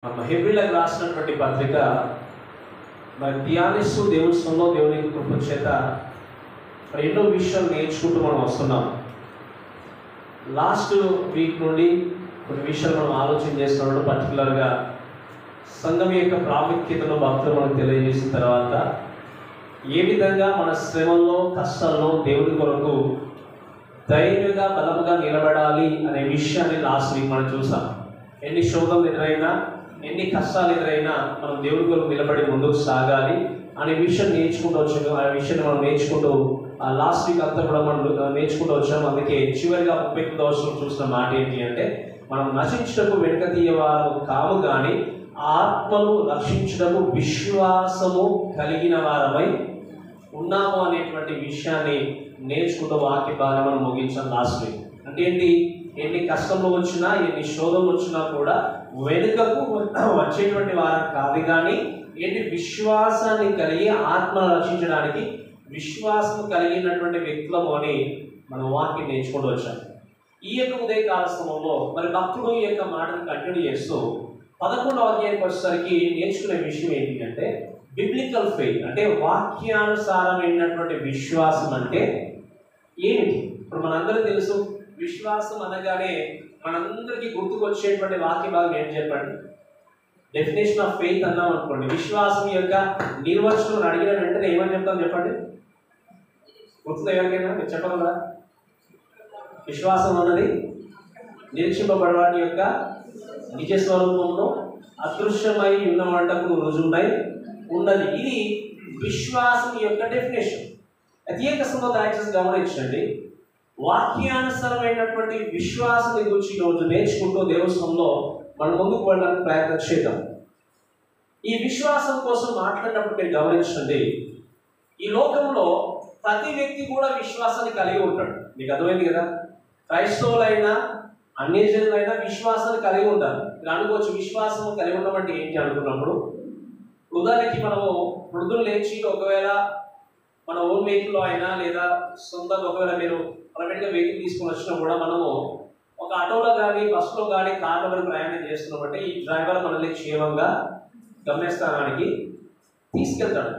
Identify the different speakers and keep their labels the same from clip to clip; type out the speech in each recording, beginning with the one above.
Speaker 1: హెబ్రీలకు రాసినటువంటి పత్రిక మరి ధ్యానిస్తూ దేవుని సొంలో దేవుని కృప చేత మరి ఎన్నో విషయాలు నేర్చుకుంటూ మనం వస్తున్నాం. లాస్ట్ వీక్ నుండి కొన్ని విషయాలు మనం ఆలోచన చేస్తున్నప్పుడు పర్టికులర్గా సంఘం యొక్క ప్రాముఖ్యతను భక్తులు మనకు తెలియజేసిన తర్వాత ఏ విధంగా మన శ్రమల్లో కష్టాల్లో దేవుడి కొరకు ధైర్యంగా బలముగా నిలబడాలి అనే విషయాన్ని లాస్ట్ వీక్ మనం చూసాం. ఎన్ని శోధనలు ఎదురైనా ఎన్ని కష్టాలు ఎదురైనా మనం దేవుడి కొరకు నిలబడి ముందుకు సాగాలి అనే విషయం నేర్చుకుంటూ వచ్చాము. ఆ విషయాన్ని మనం నేర్చుకుంటూ లాస్ట్ వీక్ అంతా కూడా మనం నేర్చుకుంటూ వచ్చాము. అందుకే చివరిగా 39వ వచనం చూసిన మాట ఏంటి అంటే, మనం నశించుటకు వెనుక తీయవారు కాము కానీ ఆత్మను రక్షించుటకు విశ్వాసము కలిగిన వారమై ఉన్నాము అనేటువంటి విషయాన్ని నేర్చుకుంటూ వాక్య భాగం మనం ముగించాం లాస్ట్ వీక్. అంటే ఏంటి, ఎన్ని కష్టంలో వచ్చినా ఎన్ని శోధనలు వచ్చినా కూడా వెనుకకు వచ్చేటువంటి వారం కాదు, కానీ ఏంటి విశ్వాసాన్ని కలిగి ఆత్మను రక్షించడానికి విశ్వాసం కలిగినటువంటి వ్యక్తులము అని మనం వాక్యం నేర్చుకుంటూ వచ్చాం. ఈ యొక్క ఉదయకాల సమయంలో మరి భక్తుడు ఈ యొక్క మాటను కంటిన్యూ చేస్తూ 11వ అధ్యాయానికి వచ్చేసరికి నేర్చుకునే విషయం ఏంటి అంటే, బిబ్లికల్ ఫెయిత్ అంటే వాక్యానుసారమైనటువంటి విశ్వాసం అంటే ఏమిటి. ఇప్పుడు మనందరూ తెలుసు, విశ్వాసం అనగానే మనందరికీ గుర్తుకొచ్చేటువంటి వాక్య భాగం ఏంటి చెప్పండి. డెఫినేషన్ ఆఫ్ ఫెయిత్ అన్నాం అనుకోండి, విశ్వాసం యొక్క నిర్వచనం అడిగిన వెంటనే ఏమని చెప్తాం చెప్పండి. గుర్తుంది ఎవరికైనా? మీరు చెప్పగలరా? విశ్వాసం అన్నది నిరీక్షింపబడే వాటి యొక్క నిజ స్వరూపంలో అదృశ్యమై ఉన్న వాటకు రుజువుపై ఉన్నది. ఇది విశ్వాసం యొక్క డెఫినేషన్. అత్యేక సంబంధ యాక్సెస్ గమనించండి. వాక్యానుసారమైనటువంటి విశ్వాసాన్ని గురించి ఈరోజు నేర్చుకుంటూ దేవస్థానంలో మనం ముందుకు వెళ్ళడానికి ప్రయత్నం చేద్దాం. ఈ విశ్వాసం కోసం మాట్లాడినప్పుడు మీరు గమనించండి, ఈ లోకంలో ప్రతి వ్యక్తి కూడా విశ్వాసాన్ని కలిగి ఉంటాడు. మీకు అర్థమైంది కదా. క్రైస్తవులైనా అన్యజనులైనా విశ్వాసాన్ని కలిగి ఉంటారు. మీరు అనుకోవచ్చు, విశ్వాసం కలిగి ఉండమంటే ఏంటి అనుకున్నప్పుడు, ఉదాహరణకి మనము వృద్ధులు లేచి ఒకవేళ మన ఓన్ వెహికల్లో అయినా లేదా సొంతంగా ఒకవేళ మీరు ప్రైవేట్గా వెహికల్ తీసుకుని వచ్చినా కూడా మనము ఒక ఆటోలో కానీ బస్సులో కానీ కార్లో కానీ ప్రయాణం చేస్తున్నామంటే ఈ డ్రైవర్ మనల్ని క్షేమంగా గమ్యస్థానానికి తీసుకెళ్తాడు.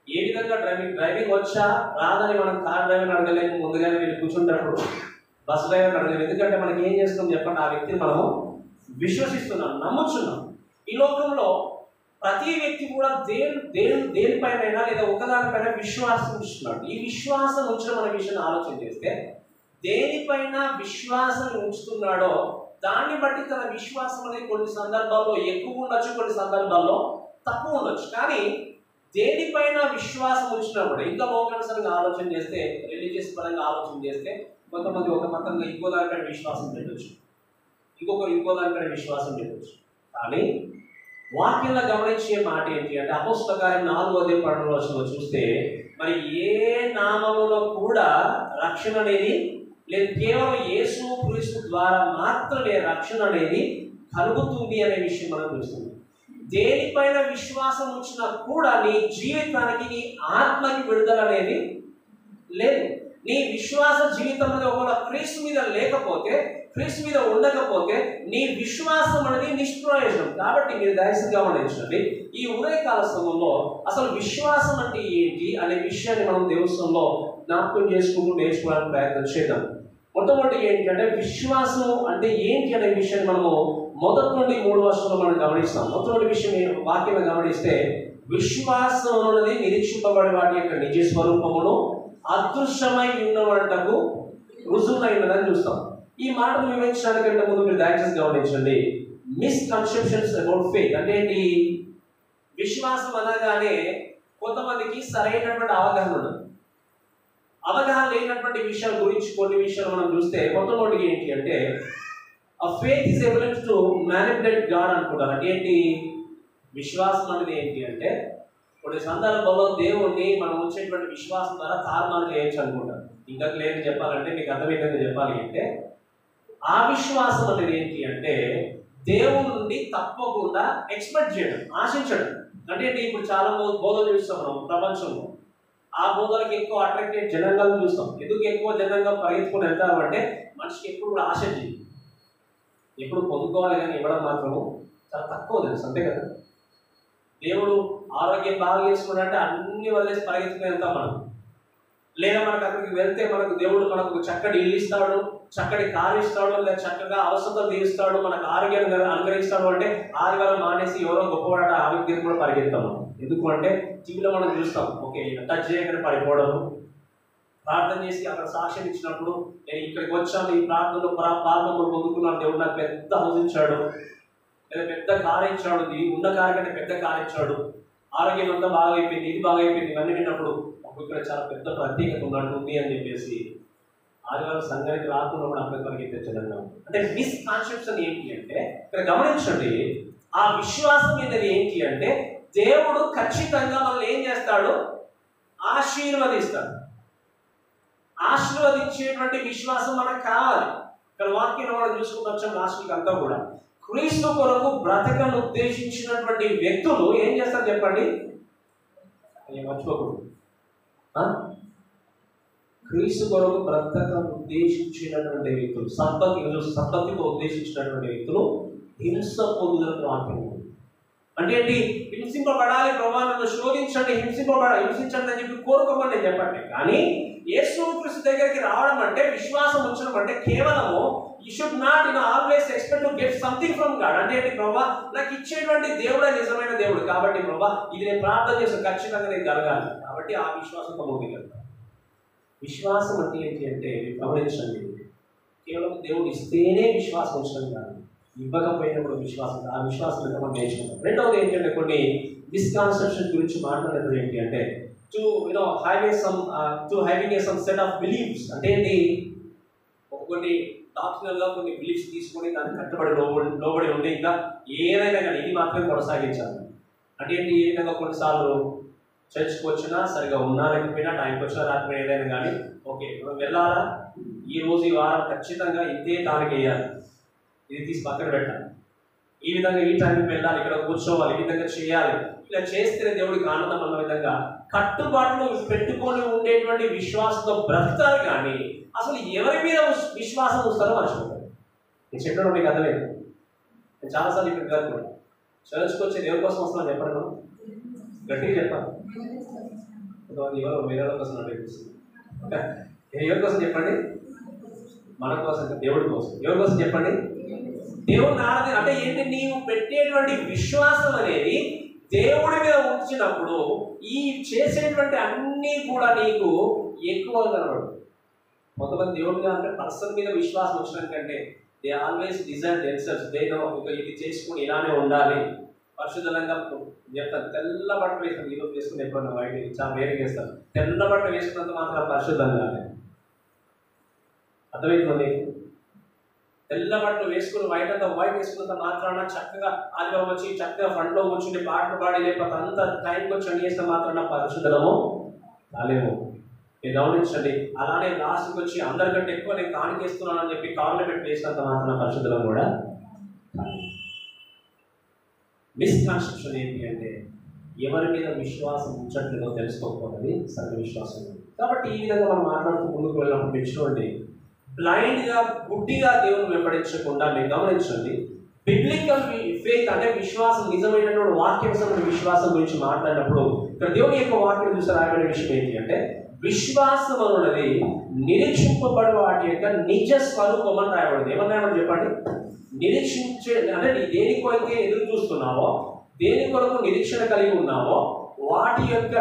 Speaker 1: ఏ విధంగా డ్రైవింగ్ వచ్చా రాదని మనం కార్ డ్రైవర్ అడగలేము, ముందుగానే వెళ్ళి కూర్చుంటప్పుడు బస్ డ్రైవర్ అడగలేము. ఎందుకంటే మనకి ఏం చేస్తాం చెప్పండి, ఆ వ్యక్తిని మనము విశ్వసిస్తున్నాం, నమ్ముచున్నాం. ఈ లోకంలో ప్రతి వ్యక్తి కూడా దేనిపైన లేదా ఒకదానిపైన విశ్వాసం ఉంచుతున్నాడు. ఈ విశ్వాసం ఉంచడం అనే విషయాన్ని ఆలోచన చేస్తే, దేనిపైన విశ్వాసం ఉంచుతున్నాడో దాన్ని బట్టి తన విశ్వాసం అనేది కొన్ని సందర్భాల్లో ఎక్కువ ఉండొచ్చు, కొన్ని సందర్భాల్లో తక్కువ ఉండొచ్చు. కానీ దేనిపైన విశ్వాసం ఉంచినప్పుడు ఇంకా లోకానుసారంగా ఆలోచన చేస్తే, రిలీజియస్ పరంగా ఆలోచన చేస్తే, కొంతమంది ఒక మతంగా ఇంకో దానిపైన విశ్వాసం పెట్టవచ్చు, ఇంకొకరు ఇంకో దానిపైన విశ్వాసం పెట్టవచ్చు. కానీ వాక్యంలో గమనించే మాట ఏంటి అంటే, అపోస్తల కార్యం 4:12 చూస్తే, మరి ఏ నామములో కూడా రక్షణ అనేది లేదు, కేవలం యేసు క్రీస్తు ద్వారా మాత్రమే రక్షణ అనేది కలుగుతుంది అనే విషయం మనం చూస్తుంది. దేనిపైన విశ్వాసం ఉంచినా కూడా నీ జీవితానికి, నీ ఆత్మకి విడుదల అనేది లేదు. నీ విశ్వాస జీవితం అనేది ఒకవేళ క్రీస్తు మీద లేకపోతే, క్రీస్తు మీద ఉండకపోతే నీ విశ్వాసం అనేది నిష్ప్రయోజనం. కాబట్టి మీరు దయచేసి గమనించండి, ఈ ఉదయకాల సమయంలో అసలు విశ్వాసం అంటే ఏంటి అనే విషయాన్ని మనం దేవస్థానంలో జ్ఞాపకం చేసుకుంటూ నేర్చుకోవడానికి ప్రయత్నం చేద్దాం. మొట్టమొదటి ఏంటంటే, విశ్వాసం అంటే ఏంటి అనే విషయాన్ని మనము 1 నుండి 3 వర్షంలో మనం గమనిస్తాం. మొట్టమొదటి విషయం వాక్యంలో గమనిస్తే, విశ్వాసం అనేది నిరీక్షింపబడే వాటి యొక్క నిజ స్వరూపమును అదృశ్యమై ఉన్న వాటకు రుజువునైనదని చూస్తాం. ఈ మాటను వివరించడానికంటే ముందు మీరు దయచేసి గమనించండి, మిస్కన్సెప్షన్స్ అబౌట్ ఫెయిత్ అంటే ఏంటి. విశ్వాసం అనగానే కొంతమందికి సరైనటువంటి అవగాహన ఉండదు. అవగాహన లేనటువంటి విషయాల గురించి కొన్ని విషయాలు మనం చూస్తే, మొట్టమొదటిగా ఏంటి అంటే, ఆ faith is ability to manipulate God అనుకుంటారు. అంటే ఏంటి, విశ్వాసం అనేది ఏంటి అంటే, కొన్ని సందర్భాల్లో దేవుణ్ణి మనం ఉంచేటువంటి విశ్వాసం ద్వారా తారుమారు చేయొచ్చు అనుకుంటారు. ఇంకా క్లియర్గా చెప్పాలంటే, మీకు అర్థమయ్యేది చెప్పాలి అంటే, ఆ విశ్వాసం అనేది ఏంటి అంటే, దేవుని నుండి తప్పకుండా ఎక్స్పెక్ట్ చేయడం, ఆశించడం. అంటే ఇప్పుడు చాలా బోధలు చూస్తాం మనం ప్రపంచంలో. ఆ బోధలకు ఎక్కువ అట్రాక్టెడ్ జనాంగాలను చూస్తాం. ఎందుకు ఎక్కువ జనాంగం పరిగెత్తుకుని వెళ్తామంటే, మనిషికి ఎప్పుడు కూడా ఆశ చేయాలి, ఎప్పుడు పొందుకోవాలి కానీ ఇవ్వడం మాత్రము చాలా తక్కువ తెలుసు, అంతే కదా. దేవుడు ఆరోగ్యం బాగా చేసుకున్నాడంటే అన్ని వదిలేసి పరిగెత్తుకుని వెళ్తాం మనం. లేదా మనకు అక్కడికి వెళ్తే మనకు దేవుడు మనకు చక్కటి ఇల్లు ఇస్తాడు, చక్కటి కారు ఇస్తాడు, లేదా చక్కగా అవసరం తీరుస్తాడు, మనకు ఆరోగ్యాన్ని అనుగ్రహిస్తాడు అంటే ఆదివారం మానేసి ఎవరో గొప్పవాడ ఆరోగ్యం కూడా పరిగెత్తాము. ఎందుకు అంటే టీవీలో మనం చూస్తాం, ఓకే టచ్ చేయగానే పడిపోవడం. ప్రార్థన చేసి అక్కడ సాక్ష్యం ఇచ్చినప్పుడు నేను ఇక్కడికి వచ్చాను, ఈ ప్రార్థనలో ప్రార్థనలు పొందుకున్నాను, దేవుడు నాకు పెద్ద హౌస్ ఇచ్చాడు, లేదా పెద్ద కారు ఇచ్చాడు, ఉన్న కారు కంటే పెద్ద కారు ఇచ్చాడు, ఆరోగ్యం అంతా బాగా అయిపోయింది, ఇది బాగా అయిపోయింది, ఇవన్నీ విన్నప్పుడు ఇక్కడ చాలా పెద్ద ప్రత్యేకత ఉన్నట్టుంది అని చెప్పేసి ఆదివారం సంఘానికి రాకుండా కూడా అక్కడ పరిగెత్తించడం. అంటే మిస్కాన్సెప్షన్ ఏంటి అంటే ఇక్కడ గమనించండి, ఆ విశ్వాసం అనేది ఏంటి అంటే దేవుడు ఖచ్చితంగా మనల్ని ఏం చేస్తాడు, ఆశీర్వదిస్తాడు. ఆశీర్వదించేటువంటి విశ్వాసం మనకు కావాలి. ఇక్కడ వాక్యం మనం చూసుకుంటూ వచ్చాం లాస్ట్కి అంతా కూడా. క్రీస్తు కొరకు బ్రతకను ఉద్దేశించినటువంటి వ్యక్తులు ఏం చేస్తారు చెప్పండి, మర్చిపోకూడదు. క్రీస్తు కొరకు బ్రతకను ఉద్దేశించినటువంటి వ్యక్తులు, సంపత్తితో ఉద్దేశించినటువంటి వ్యక్తులు హింస పొందుదల వాక్యం. అంటే ఏంటి, హింసింపబడాలి ప్రభా, నన్ను శోధించండి, హింసించండి అని చెప్పి కోరుకోమని చెప్పండి. కానీ యేసుక్రీస్తు దగ్గరికి రావడం అంటే, విశ్వాసం ఉంచడం అంటే కేవలము you should not always expect to get something from God. అంటే ఏంటి, ప్రభా నాకు ఇచ్చేటువంటి దేవుడే నిజమైన దేవుడు కాబట్టి ప్రభా ఇది నేను ప్రార్థన చేస్తాను, ఖచ్చితంగా నేను జరగాలి కాబట్టి ఆ విశ్వాసంతో ముందుకెళ్తాను. విశ్వాసం అంటే ఏంటి అంటే గమనించండి, కేవలం దేవుడు ఇస్తేనే విశ్వాసం ఉంచడం కాదు, ఇవ్వకపోయినప్పుడు విశ్వాసం, ఆ విశ్వాసం మనం నేర్చుకుంటాం. రెండవది ఏంటంటే కొన్ని మిస్కాన్సెప్షన్ గురించి మాట్లాడేది ఏంటి అంటే having some set of beliefs. అంటే ఏంటి, కొన్ని డాక్టర్గా కొన్ని బిలీఫ్స్ తీసుకొని దాన్ని కట్టుబడి లోబడి ఉండి ఇంకా ఏదైనా కానీ ఇది మాత్రమే కొనసాగించాలి. అంటే ఏంటి, ఏ విధంగా కొన్నిసార్లు చర్చ్కి వచ్చినా సరిగా ఉన్నా లేకపోయినా టైంకి వచ్చినా రాత్రి ఏదైనా కానీ ఓకే మనం వెళ్ళాలా, ఈ రోజు ఈ వారం ఖచ్చితంగా ఇంతే తారీఖు వేయాలి, ఇది తీసి పక్కన పెట్టాలి, ఈ విధంగా ఈ టైంకి వెళ్ళాలి, ఇక్కడ కూర్చోవాలి, ఈ విధంగా చేయాలి, ఇలా చేస్తేనే దేవుడికి ఆనందం అన్న విధంగా కట్టుబాట్లు పెట్టుకొని ఉండేటువంటి విశ్వాసంతో బ్రతుకుతారు. కానీ అసలు ఎవరి మీద విశ్వాసం వస్తారో మర్చిపోతారు. నేను చెప్పడం మీకు అర్థలేదు. నేను చాలాసార్లు ఇక్కడ కాదు కూడా చర్చ్కి వచ్చి దేవుడి కోసం వస్తున్నాను చెప్పండి, గట్టిగా చెప్పాలి. ఎవరో వేరే కోసం అనిపిస్తుంది, ఎవరి కోసం చెప్పండి, మన కోసం, దేవుడి కోసం. ఎవరి కోసం చెప్పండి, దేవుడిని ఆరాధన. అంటే ఏంటి, నీవు పెట్టేటువంటి విశ్వాసం అనేది దేవుడి మీద ఉంచినప్పుడు ఈ చేసేటువంటి అన్నీ కూడా నీకు ఎక్కువ కనబడు. కొంతమంది దేవుడి మీద అంటే పర్సన్ మీద విశ్వాసం వచ్చిన కంటే దే ఆల్వేస్ డిజైర్ దెమ్సెల్వ్స్, ఇది చేసుకుని ఇలానే ఉండాలి, పరిశుద్ధంగా చెప్తాను. తెల్ల బట్టలు వేస్తాను, ఈరోజు వేసుకుని ఎప్పుడన్నా వైట్ చాలా వేరే వేస్తాను, తెల్ల బట్టలు వేసుకున్నంత మాత్రం పరిశుద్ధంగా అర్థమవుతుంది. తెల్ల బట్టలు వేసుకుని వైట్ వేసుకున్నంత మాత్రాన చక్కగా ఆదివారం వచ్చి చక్కగా ఫ్రంట్లో కూర్చుంటే పాటలు పాడి లేకపోతే అంత టైంకి వచ్చి అన్ని చేసిన మాత్రాన పరిశుద్ధము కాలేము. మీరు గమనించండి, అలానే లాస్ట్కి వచ్చి అందరికంటే ఎక్కువ నేను కానికేస్తున్నాను అని చెప్పి కాళ్ళు పెట్టి వేసినంత మాత్రాన పరిశుద్ధం కూడా. మిస్కాన్సెప్షన్ ఏంటి అంటే ఎవరి మీద విశ్వాసం ఉంచట్లేదో తెలుసుకోకపోతే సరైన విశ్వాసం. కాబట్టి ఈ విధంగా మనం మాట్లాడుతూ ముందుకు వెళ్ళినప్పుడు తెచ్చుకోండి, బ్లైండ్గా గుడ్డిగా దేవుని వెంబడించకుండా మీరు గమనించండి. బిబ్లికల్ ఫెయిత్ అంటే విశ్వాసం, నిజమైనటువంటి వాక్యమైన విశ్వాసం గురించి మాట్లాడినప్పుడు ఇక్కడ దేవుని యొక్క వాక్యం చూసి రాయబడే విషయం ఏంటి అంటే విశ్వాసం అన్నది నిరీక్షింపబడే వాటి యొక్క నిజ స్వరూపం అని రాయబడింది. ఏమన్నా చెప్పండి, నిరీక్షించే అంటే నీ దేనికైతే ఎదురు చూస్తున్నావో, దేని కొరకు నిరీక్షణ కలిగి ఉన్నావో వాటి యొక్క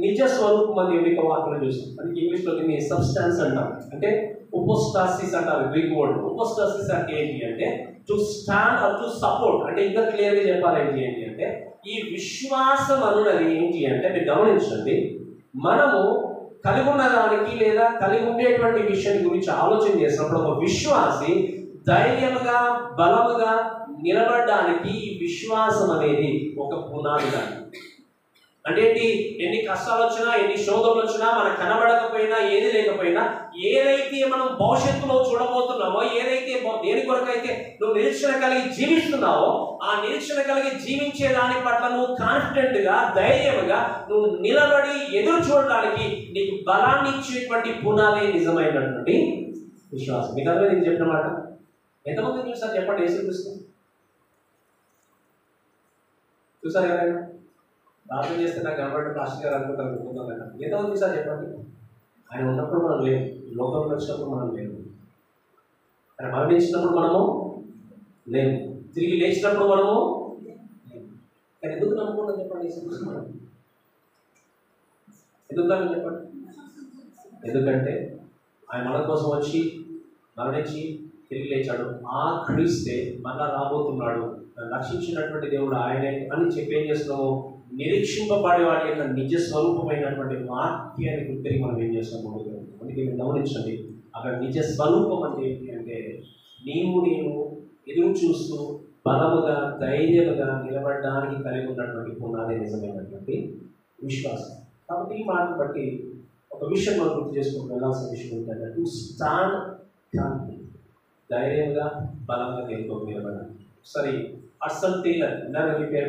Speaker 1: నిజ స్వరూపం అని దేవుని యొక్క వాక్యం చూస్తాం. అంటే ఇంగ్లీష్లో దీన్ని సబ్స్టాన్స్ అంటాం, అంటే ఉపస్టాసిస్ అంటారు గ్రీక్ వర్డ్. ఉపస్టాసిస్ అంటే ఏంటి అంటే to stand or to support. అంటే ఇంకా క్లియర్గా చెప్పాలి ఏంటి అంటే ఈ విశ్వాసం అన్నది ఏంటి అంటే మీరు గమనించండి, మనము కలిగి ఉన్న దానికి లేదా కలిగి ఉండేటువంటి విషయం గురించి ఆలోచన చేసినప్పుడు ఒక విశ్వాసి ధైర్యంగా బలముగా నిలబడడానికి ఈ విశ్వాసం అనేది ఒక పునాది. అంటే ఏంటి, ఎన్ని కష్టాలు వచ్చినా ఎన్ని శోధనలు వచ్చినా మనకు కనబడకపోయినా ఏది లేకపోయినా ఏదైతే మనం భవిష్యత్తులో చూడబోతున్నామో, ఏదైతే దేని కొరకైతే నువ్వు నిరీక్షణ కలిగి జీవిస్తున్నావో ఆ నిరీక్షణ కలిగి జీవించే దాని పట్ల నువ్వు కాన్ఫిడెంట్గా ధైర్యంగా నువ్వు నిలబడి ఎదురు చూడడానికి నీకు బలాన్ని ఇచ్చేటువంటి పునాది నిజమైనటువంటి విశ్వాసం. మీకు అర్థం నేను చెప్పిన మాట ఎంతమంది చూసారు చెప్పండి. యేసుక్రీస్తు చూసారు ఎవరైనా ప్రార్థన చేస్తే నాకు కనబడి పాస్టర్ గారు అనుకుంటాను కదా, ఎంతమంది సార్ చెప్పండి. ఆయన ఉన్నప్పుడు మనం లేవు, లోకంలో వచ్చినప్పుడు మనం లేవు, ఆయన మరణించినప్పుడు మనము లేవు, తిరిగి లేచినప్పుడు మనము లేవు. కానీ ఎందుకు నమ్ముకున్నాం చెప్పండి? ఎందుకు నమ్మి చెప్పండి? ఎందుకంటే ఆయన మన కోసం వచ్చి మరణించి తిరిగి లేచాడు. ఆ క్రీస్తే మళ్ళా రాబోతున్నాడు, రక్షించినటువంటి దేవుడు ఆయనే అని చెప్పి ఏం చేస్తున్నాము? నిరీక్షింపబడే వాడి యొక్క నిజ స్వరూపమైనటువంటి వాక్యాన్ని గుర్తిరిగి మనం ఏం చేస్తాము? అందుకే మీరు గమనించండి, అక్కడ నిజ స్వరూపం అంటే ఏంటి అంటే నేను ఎదురు చూస్తూ బలముగా ధైర్యముగా నిలబడడానికి కలిగి ఉన్నటువంటి పునాది నిజమైనటువంటి విశ్వాసం. కాబట్టి ఈ మాటను బట్టి ఒక విషయం మనం గుర్తు చేసుకుంటూ వెళ్ళాల్సిన విషయం ఏంటంటే టు స్టాండ్ కాన్ఫిడెంట్, ధైర్యంగా బలంగా నిలబడాలి. సరే, హడ్సన్ టేలర్ ఇందాక పేరు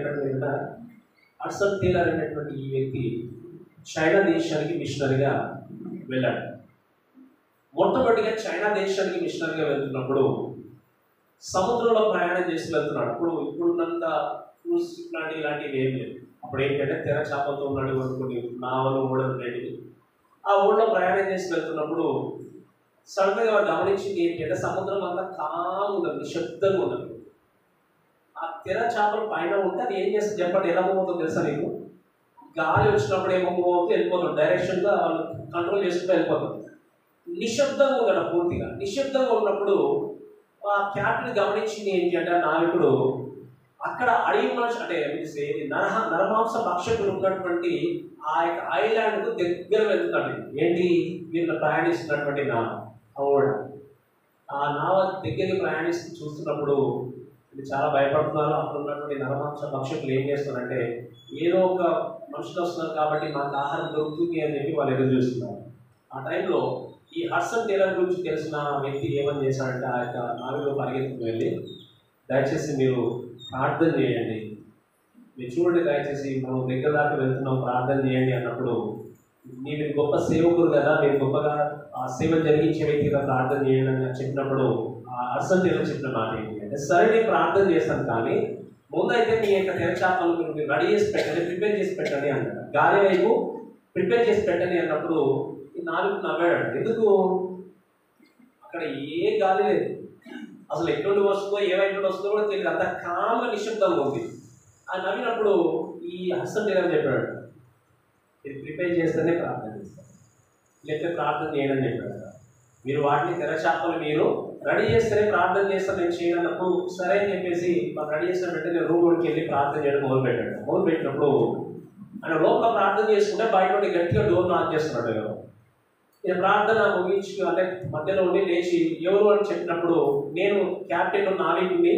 Speaker 1: హడ్సన్ టేలర్ అనేటువంటి ఈ వ్యక్తి చైనా దేశానికి మిషనరీగా వెళ్ళాడు. మొట్టమొదటిగా చైనా దేశానికి మిషనరీగా వెళ్తున్నప్పుడు సముద్రంలో ప్రయాణం చేసి వెళ్తున్నాడు. ఇప్పుడున్నంత క్రూజ్ ఇలాంటివి ఏం లేదు. అప్పుడు ఏంటంటే తెర చేపలతో ఉన్నాడు, కొన్ని నావలు ఓడలు ఉండేవి. ఆ ఓడలో ప్రయాణం చేసి వెళ్తున్నప్పుడు సడన్గా వాడు గమనించింది ఏంటంటే సముద్రం అంతా కాము ఉన్నది, నిశ్శబ్దంగా ఉన్నది. ఆ తెర చేపలు పైన ఉంటే అది ఏం చేస్తుంది చెప్పండి, ఎలా పోతుందో తెలుసా నీకు? గాలి వచ్చినప్పుడు ఏమో వెళ్ళిపోతుంది, డైరెక్షన్గా వాళ్ళు కంట్రోల్ చేసుకుంటూ వెళ్ళిపోతుంది. నిశ్శబ్దంగా ఉన్నాడు, పూర్తిగా నిశ్శబ్దంగా ఉన్నప్పుడు ఆ క్యాప్టెన్ గమనించింది ఏంటి అంటే నావికుడు అక్కడ అడవి మనిషి అంటే నరమాంస భక్షకులు ఉన్నటువంటి ఆ యొక్క ఐలాండ్కు దగ్గర వెళ్తున్నాడు. ఏంటి? వీళ్ళు ప్రయాణిస్తున్నటువంటి నావ, ఆ నావ దగ్గరికి ప్రయాణిస్తూ చూస్తున్నప్పుడు వీళ్ళు చాలా భయపడుతున్నారు. అక్కడ ఉన్నటువంటి నరమాంస భక్షకులు ఏం చేస్తున్నారంటే ఏదో ఒక మనుషులు వస్తున్నారు కాబట్టి మాకు ఆహారం దొరుకుతుంది అని చెప్పి వాళ్ళు ఎదురు చూస్తున్నారు. ఆ టైంలో ఈ హడ్సన్ టేలర్ గురించి తెలిసిన వ్యక్తి ఏమని చేశాడంటే ఆ యొక్క నావిలో పరిగెత్తుకు వెళ్ళి, దయచేసి మీరు ప్రార్థన చేయండి, మీరు చూడండి, దయచేసి మనం దగ్గర దాకా వెళ్తున్నాం, ప్రార్థన చేయండి అన్నప్పుడు మీరు గొప్ప సేవకులు కదా, మీరు గొప్పగా ఆ సేవ జరిగించే వ్యక్తిగా ప్రార్థన చేయండి అని చెప్పినప్పుడు ఆ హడ్సన్ టేలర్ చెప్పిన మాట ఏంటి అంటే, సరే నేను ప్రార్థన చేస్తాను, కానీ ముందైతే మీ యొక్క తెరచాపలు మీరు రెడీ చేసి పెట్టండి, ప్రిపేర్ చేసి పెట్టండి అన్నాడు. గాలి వైపు ప్రిపేర్ చేసి పెట్టండి అన్నప్పుడు ఈ నాలుగు నవ్వాడు. ఎందుకు? అక్కడ ఏ గాలి లేదు, అసలు ఎక్కడ వస్తుందో ఏవైపు వస్తుందో కూడా తెలియదు, అంత కామ్గా నిశ్శబ్దంగా ఉంది. ఆ నవ్వినప్పుడు ఈ హడ్సన్ టేలర్ చెప్పాడు, మీరు ప్రిపేర్ చేస్తేనే ప్రార్థన చేస్తారు, లేకపోతే ప్రార్థన చేయడని చెప్పాడు. మీరు వాటిని తెరచాపలు మీరు రెడీ చేస్తేనే ప్రార్థన చేస్తాను, నేను చేయనప్పుడు సరే అని చెప్పేసి మాకు రెడీ చేసినట్టే నేను రూమ్లోకి వెళ్ళి ప్రార్థన చేయడం మొదలుపెట్టినప్పుడు ఆయన లోపల ప్రార్థన చేసుకుంటే బయట నుండి గట్టిగా డోర్ నాక్ చేస్తున్నాడు. నేను ప్రార్థన ముగించి అంటే మధ్యలో ఉండి లేచి ఎవరు అని చెప్పినప్పుడు నేను క్యాప్టెన్ నావికుడిని,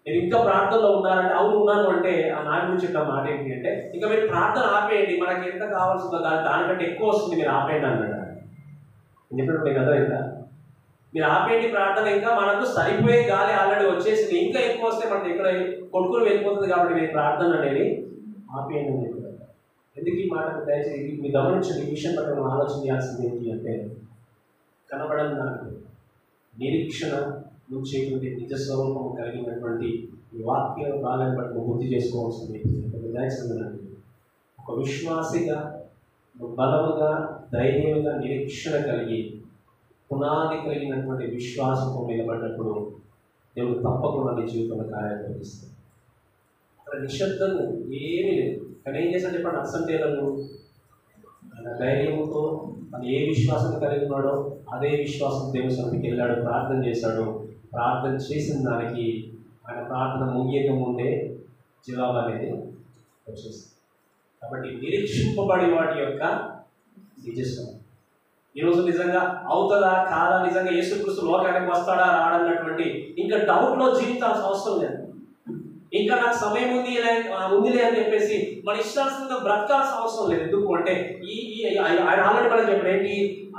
Speaker 1: నేను ఇంకా ప్రార్థనలో ఉన్నారంటే అవును ఉన్నాను అంటే ఆ నావికుడు చెప్పిన మాట ఏంటి అంటే, ఇంకా మీరు ప్రార్థన ఆపేయండి, మనకి ఎంత కావాల్సిందో దానికంటే ఎక్కువ వస్తుంది, మీరు ఆపేయండి అన్నాడు. చెప్పినప్పుడు కదా ఇంకా మీరు ఆపేయండి ప్రార్థన, ఇంకా మనకు సరిపోయే గాలి ఆల్రెడీ వచ్చేసింది, ఇంకా ఎక్కువ వస్తే మనకి ఇక్కడ కొట్టుకుని వెళ్ళిపోతుంది, కాబట్టి మీరు ప్రార్థన అనేది ఆపేయండి అని చెప్పారు. ఎందుకు ఈ మాట దయచేసి మీరు గమనించండి, ఈ విషయం పట్ల మనం ఆలోచన చేయాల్సింది ఏంటి అంటే, కనబడని నాకు నిరీక్షణ నుంచేటువంటి నిజ స్వరూపం కలిగినటువంటి ఈ వాక్య భాగాన్ని బట్టి నువ్వు గుర్తు చేసుకోవాల్సింది దయచేసి ఒక విశ్వాసిగా నువ్వు బలముగా ధైర్యంగా నిరీక్షణ కలిగి పునాది కలిగినటువంటి విశ్వాసంతో నిలబడినప్పుడు దేవుడు తప్పకుండా నీ జీవితంలో కార్యాలు జరిగిస్తాడు. అక్కడ నిశ్శబ్దం ఏమీ లేదు. కానీ ఏం చేశాడు చెప్పండి? హడ్సన్ టేలర్ ఆయన ధైర్యంతో తను ఏ విశ్వాసం కలిగి ఉన్నాడో అదే విశ్వాసం దేవుని సన్నిధికి వెళ్ళాడు, ప్రార్థన చేశాడు. ప్రార్థన చేసిన దానికి ఆయన ప్రార్థన ముగియక ముందే జవాబు అనేది వచ్చేస్తుంది. కాబట్టి నిరీక్షింపబడి వాటి యొక్క నిజస్వం ఈరోజు నిజంగా అవుతుందా కాదా, నిజంగా యేసుక్రీస్తు లోకానికి వస్తాడా రాడన్నటువంటి ఇంకా డౌట్లో జీవితాల్సిన అవసరం లేదు. ఇంకా నాకు సమయం ఉందిలే అని చెప్పేసి మన ఇష్టానుసంగా బ్రతకాల్సిన అవసరం లేదు. ఎందుకు అంటే ఆయన ఆల్రెడీ మనం చెప్పాడు ఏంటి,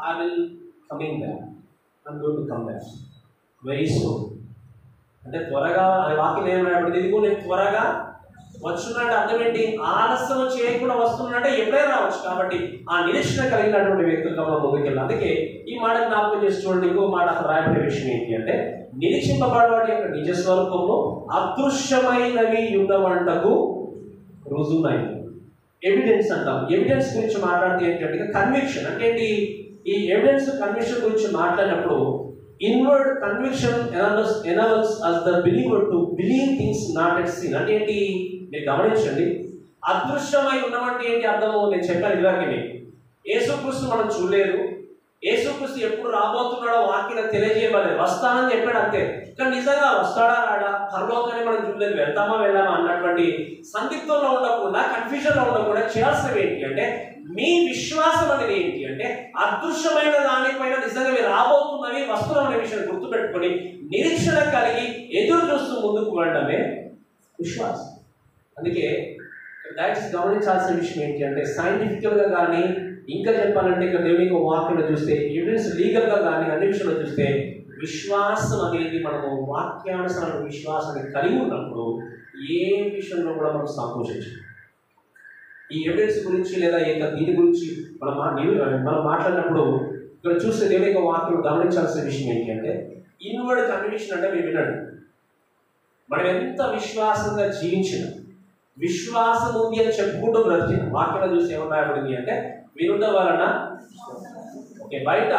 Speaker 1: I will coming back, I'm going to come back very soon. అంటే త్వరగా వాక్యం ఏమైనప్పుడు ఇదిగో నేను త్వరగా వస్తున్నాడు అర్థం ఏంటి? ఆలస్యం చేయకుండా వస్తున్నాడంటే ఎప్పుడైనా రావచ్చు. కాబట్టి ఆ నిరీక్షణ కలిగినటువంటి వ్యక్తులుగా మనం ముందుకెళ్ళాలి. అందుకే ఈ మాట జ్ఞాపకం చేసి చూడండి, ఇంకో మాట అక్కడ రాయబడే విషయం ఏంటి అంటే, నిరీక్షింపబడేవాడి యొక్క నిజ స్వరూపంలో అదృశ్యమైనవి ఉన్నవంటకు రుజువునైనది. ఎవిడెన్స్ అంటాం. ఎవిడెన్స్ గురించి మాట్లాడితే ఏంటంటే కన్విక్షన్ అంటే ఏంటి? ఈ ఎవిడెన్స్ కన్విక్షన్ గురించి మాట్లాడినప్పుడు inward conviction enables us the believer to believe things not yet seen. అంటే ఏంటి? మీరు గమనించండి. అదృశ్యమై ఉన్నవంటే ఏంటి అర్థము? నేను చెప్పాను ఇలాగే, యేసుక్రీస్తు మనం చూడలేదు, యేసుక్రీస్తు ఎప్పుడు రాబోతున్నాడో వాక్యం తెలియజేయబడలేదు, వస్తానని చెప్పాడు అంతే. కానీ నిజంగా వస్తాడా రాడా, పరలోకాన్ని మనం చూడలేదు, వెళ్తామా వెళ్ళామా అన్నటువంటి సందిగ్ధంలో ఉండకుండా, కన్ఫ్యూజన్లో ఉండకుండా చేయాల్సినవి ఏంటి అంటే మీ విశ్వాసం అనేది ఏంటి అంటే అదృశ్యమైన దానిపైన నిజంగా మీరు రాబోతున్నవి వస్తున్నాం అనే విషయాన్ని గుర్తుపెట్టుకొని నిరీక్షణ కలిగి ఎదురు చూస్తూ ముందుకు వెళ్ళడమే విశ్వాసం. అందుకే దయచేసి గమనించాల్సిన విషయం ఏంటి అంటే సైంటిఫికల్గా కానీ ఇంకా చెప్పాలంటే ఇక్కడ దేవుని వాక్యంలో చూస్తే ఎవిడెన్స్ లీగల్గా కానీ అన్ని విషయంలో చూస్తే విశ్వాసం అనేది మనము వాక్యానుసార విశ్వాసాన్ని కలిగి ఉన్నప్పుడు ఏ విషయంలో కూడా మనం సంకోచించాం. ఈ ఎవిడెన్స్ గురించి లేదా దీని గురించి మనం మాట్లాడినప్పుడు ఇక్కడ చూస్తే దేవుని వాక్యం గమనించాల్సిన విషయం ఏంటి అంటే ఇన్వర్డ్ కన్విక్షన్ అంటే మీరు వినండి, మనం ఎంత విశ్వాసంగా జీవించిన విశ్వాసం ఉంది అని చెప్పుకుంటూ బ్రతికిన వాక్యంలో చూసి ఏమన్నా రాయబడింది అంటే వినుట వలన బయట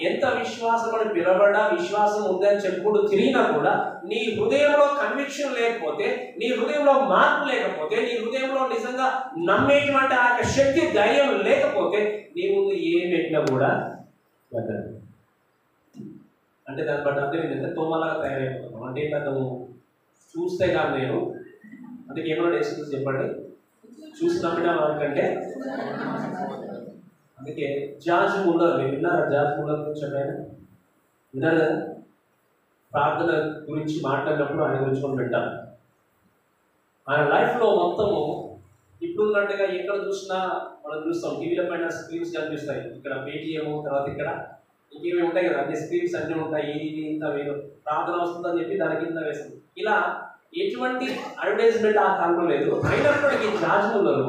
Speaker 1: ఎంత విశ్వాసం అని పిలవడా విశ్వాసం ఉందని చెప్పుకుంటూ తిరిగినా కూడా నీ హృదయంలో కన్విక్షన్ లేకపోతే, నీ హృదయంలో మార్పు లేకపోతే, నీ హృదయంలో నిజంగా నమ్మేటువంటి ఆ శక్తి ధైర్యం లేకపోతే నీ ముందు ఏం పెట్టినా కూడా వెళ్ళదు. అంటే దాన్ని బట్టి అర్థం ఏంటంటే తోమలాగా తయారైపోతాం. అంటే అతను చూస్తే కానీ నేను అందుకే ఏమన్నా వేసుకుంటే చెప్పండి, చూసి నమ్మిన వారికంటే. అందుకే జార్జ్ ముల్లర్, మీరు విన్నారా జార్జ్ ముల్లర్ గురించి? ఆయన విన్నారు కదా, ప్రార్థన గురించి మాట్లాడినప్పుడు ఆయన గురించి మనం వింటాం. ఆయన లైఫ్లో మొత్తము ఇప్పుడున్నట్టుగా ఎక్కడ చూసినా మనం చూస్తాం, టీవీల పైన స్క్రీన్స్ కనిపిస్తాయి, ఇక్కడ పేటీఎం తర్వాత ఇక్కడ ఇంకేమి ఉంటాయి కదా, అన్ని స్క్రీన్స్ అన్నీ ఉంటాయి, ఇది ఇంత వేరు ప్రార్థన వస్తుందని చెప్పి దాని కింద వేస్తుంది. ఇలా ఎటువంటి అడ్వర్టైజ్మెంట్ ఆ కాలంలో లేదు. అయినప్పటికీ జార్జ్ ముల్లర్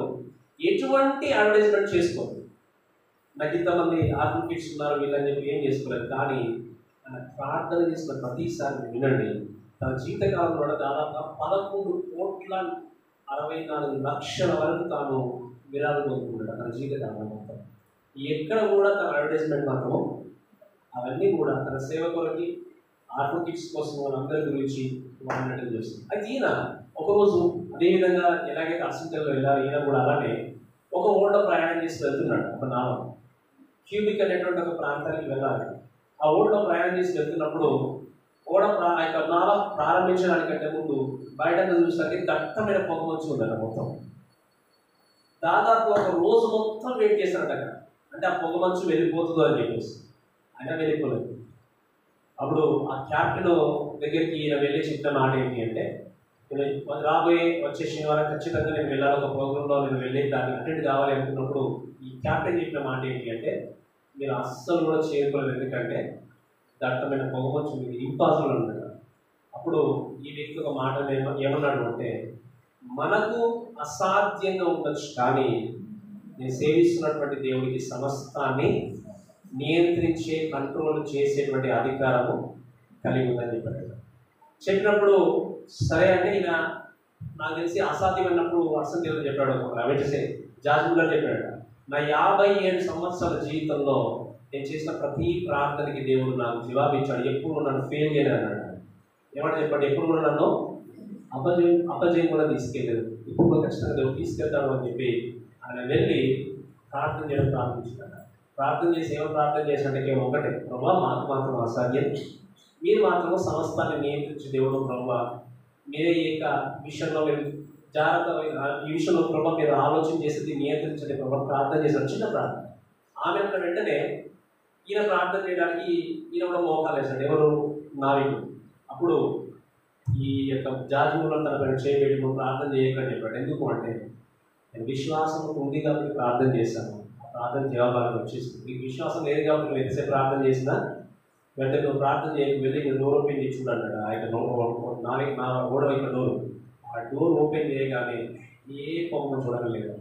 Speaker 1: ఎటువంటి అడ్వర్టైజ్మెంట్ చేసుకోదు. నాకు ఇంతమంది అడ్వకేట్స్ ఉన్నారు వీళ్ళని చెప్పి ఏం చేసుకోలేదు. కానీ ఆయన ప్రార్థన చేసిన ప్రతిసారి వినండి, తన జీవితకాలంలో దాదాపు 11,64,00,000 వరకు తాను విరాళం పొందుకుంటాడు తన జీవితకాలం మొత్తం. ఎక్కడ కూడా తన అడ్వర్టైజ్మెంట్ మాత్రము అవన్నీ కూడా తన సేవ కొరకి అడ్వకేట్స్ కోసం వాళ్ళందరి గురించి వాడినట్టు చేస్తుంది. అయితే ఈయన ఒకరోజు అదేవిధంగా ఎలాగైతే అర్సెంటల్లో వెళ్ళారు, ఈయన కూడా అలానే ఒక ఓడ ప్రయాణం చేసి వెళ్తున్నాడు. ఒక నావ క్యూబిక్ అనేటువంటి ఒక ప్రాంతానికి వెళ్ళాలి. ఆ ఓడలో ప్రయాణం చేసి వెళ్తున్నప్పుడు ఆ యొక్క నావ ప్రారంభించడానికంటే ముందు బయట చూసరికి దట్టమైన పొగమంచు ఉందట మొత్తం. దాదాపు ఒక రోజు మొత్తం వెయిట్ చేశారట అక్కడ, అంటే ఆ పొగమంచు వెళ్ళిపోతుందో అని చెప్పేసి. అయినా వెళ్ళిపోలేదు. అప్పుడు ఆ క్యాప్టెన్ దగ్గరికి ఈయన వెళ్ళి చెప్పిన మాట ఏంటి అంటే, వచ్చే శనివారం ఖచ్చితంగా నేను వెళ్ళాలి, ఒక ప్రోగ్రాంలో నేను వెళ్ళి దాన్ని అటెండ్ కావాలి అనుకున్నప్పుడు ఈ క్యాప్టెన్ చెప్పిన మాట ఏంటి అంటే మీరు అస్సలు కూడా చేయకూడదు, ఎందుకంటే దట్టమైన పొగమంచు మీకు ఇంపాసిబుల్ అన్నాడు. అప్పుడు ఈ వ్యక్తి ఒక మాట ఏమన్నాడు అంటే, మనకు అసాధ్యంగా ఉండొచ్చు కానీ నేను సేవిస్తున్నటువంటి దేవుడికి సమస్తాన్ని నియంత్రించే కంట్రోల్ చేసేటువంటి అధికారము కలిగి ఉందని చెప్పినప్పుడు సరే అంటే ఈయన నాకు తెలిసి అసాధ్యమైనప్పుడు అసలు దేవుడు చెప్పాడు, రమేష్ జార్జ్ ముల్లర్ చెప్పాడు, నా 57 సంవత్సరాల జీవితంలో నేను చేసిన ప్రతి ప్రార్థనకి దేవుడు నాకు జవాబిచ్చాడు, ఎప్పుడు నన్ను ఫెయిల్ చేయలేదు అన్నాడు. ఏమంటే చెప్పండి, ఎప్పుడు కూడా నన్ను అపజయం కూడా తీసుకెళ్ళలేదు, ఇప్పుడు కూడా ఖచ్చితంగా దేవుడు తీసుకెళ్తాడు అని చెప్పి ఆయన వెళ్ళి ప్రార్థన చేయడం ప్రారంభించాడు. ప్రార్థన చేసి ఏమో ప్రార్థన చేసినట్టు కేవలం ఒకటే, ప్రభావ మాకు మాత్రం అసాధ్యం, మీరు మాత్రం సమస్తాన్ని నియంత్రించే దేవుడు ప్రభావ, మీరే ఈ యొక్క విషయంలో మీరు జాగ్రత్త, ఈ విషయంలో ప్రభావ మీరు ఆలోచన చేసేది నియంత్రించండి ప్రభావ ప్రార్థన చేశారు. చిన్న ప్రార్థన. ఆమె అన్న వెంటనే ఈయన ప్రార్థన చేయడానికి ఈయన కూడా మోకాలు వేశాడు, ఎవరు నావికుడు. అప్పుడు ఈ యొక్క జార్జ్ ముల్లర్ తన పైన చేయబెట్టి ప్రార్థన చేయకని చెప్పాడు. ఎందుకు అంటే నేను విశ్వాసం ఉంది కాబట్టి ప్రార్థన చేశాను, ప్రార్థన జవాబాలు వచ్చేసింది. మీకు విశ్వాసం లేదు కాబట్టి నువ్వు ఎంతసేపు ప్రార్థన చేసినా వెంటనే నువ్వు ప్రార్థన చేయకు, వెళ్ళి నేను డోర్ ఓపెన్ చేసి చూడండి. ఆ యొక్క నా ఓడ యొక్క డోర్, ఆ డోర్ ఓపెన్ చేయగానే ఏ పొగ చూడగలేదు.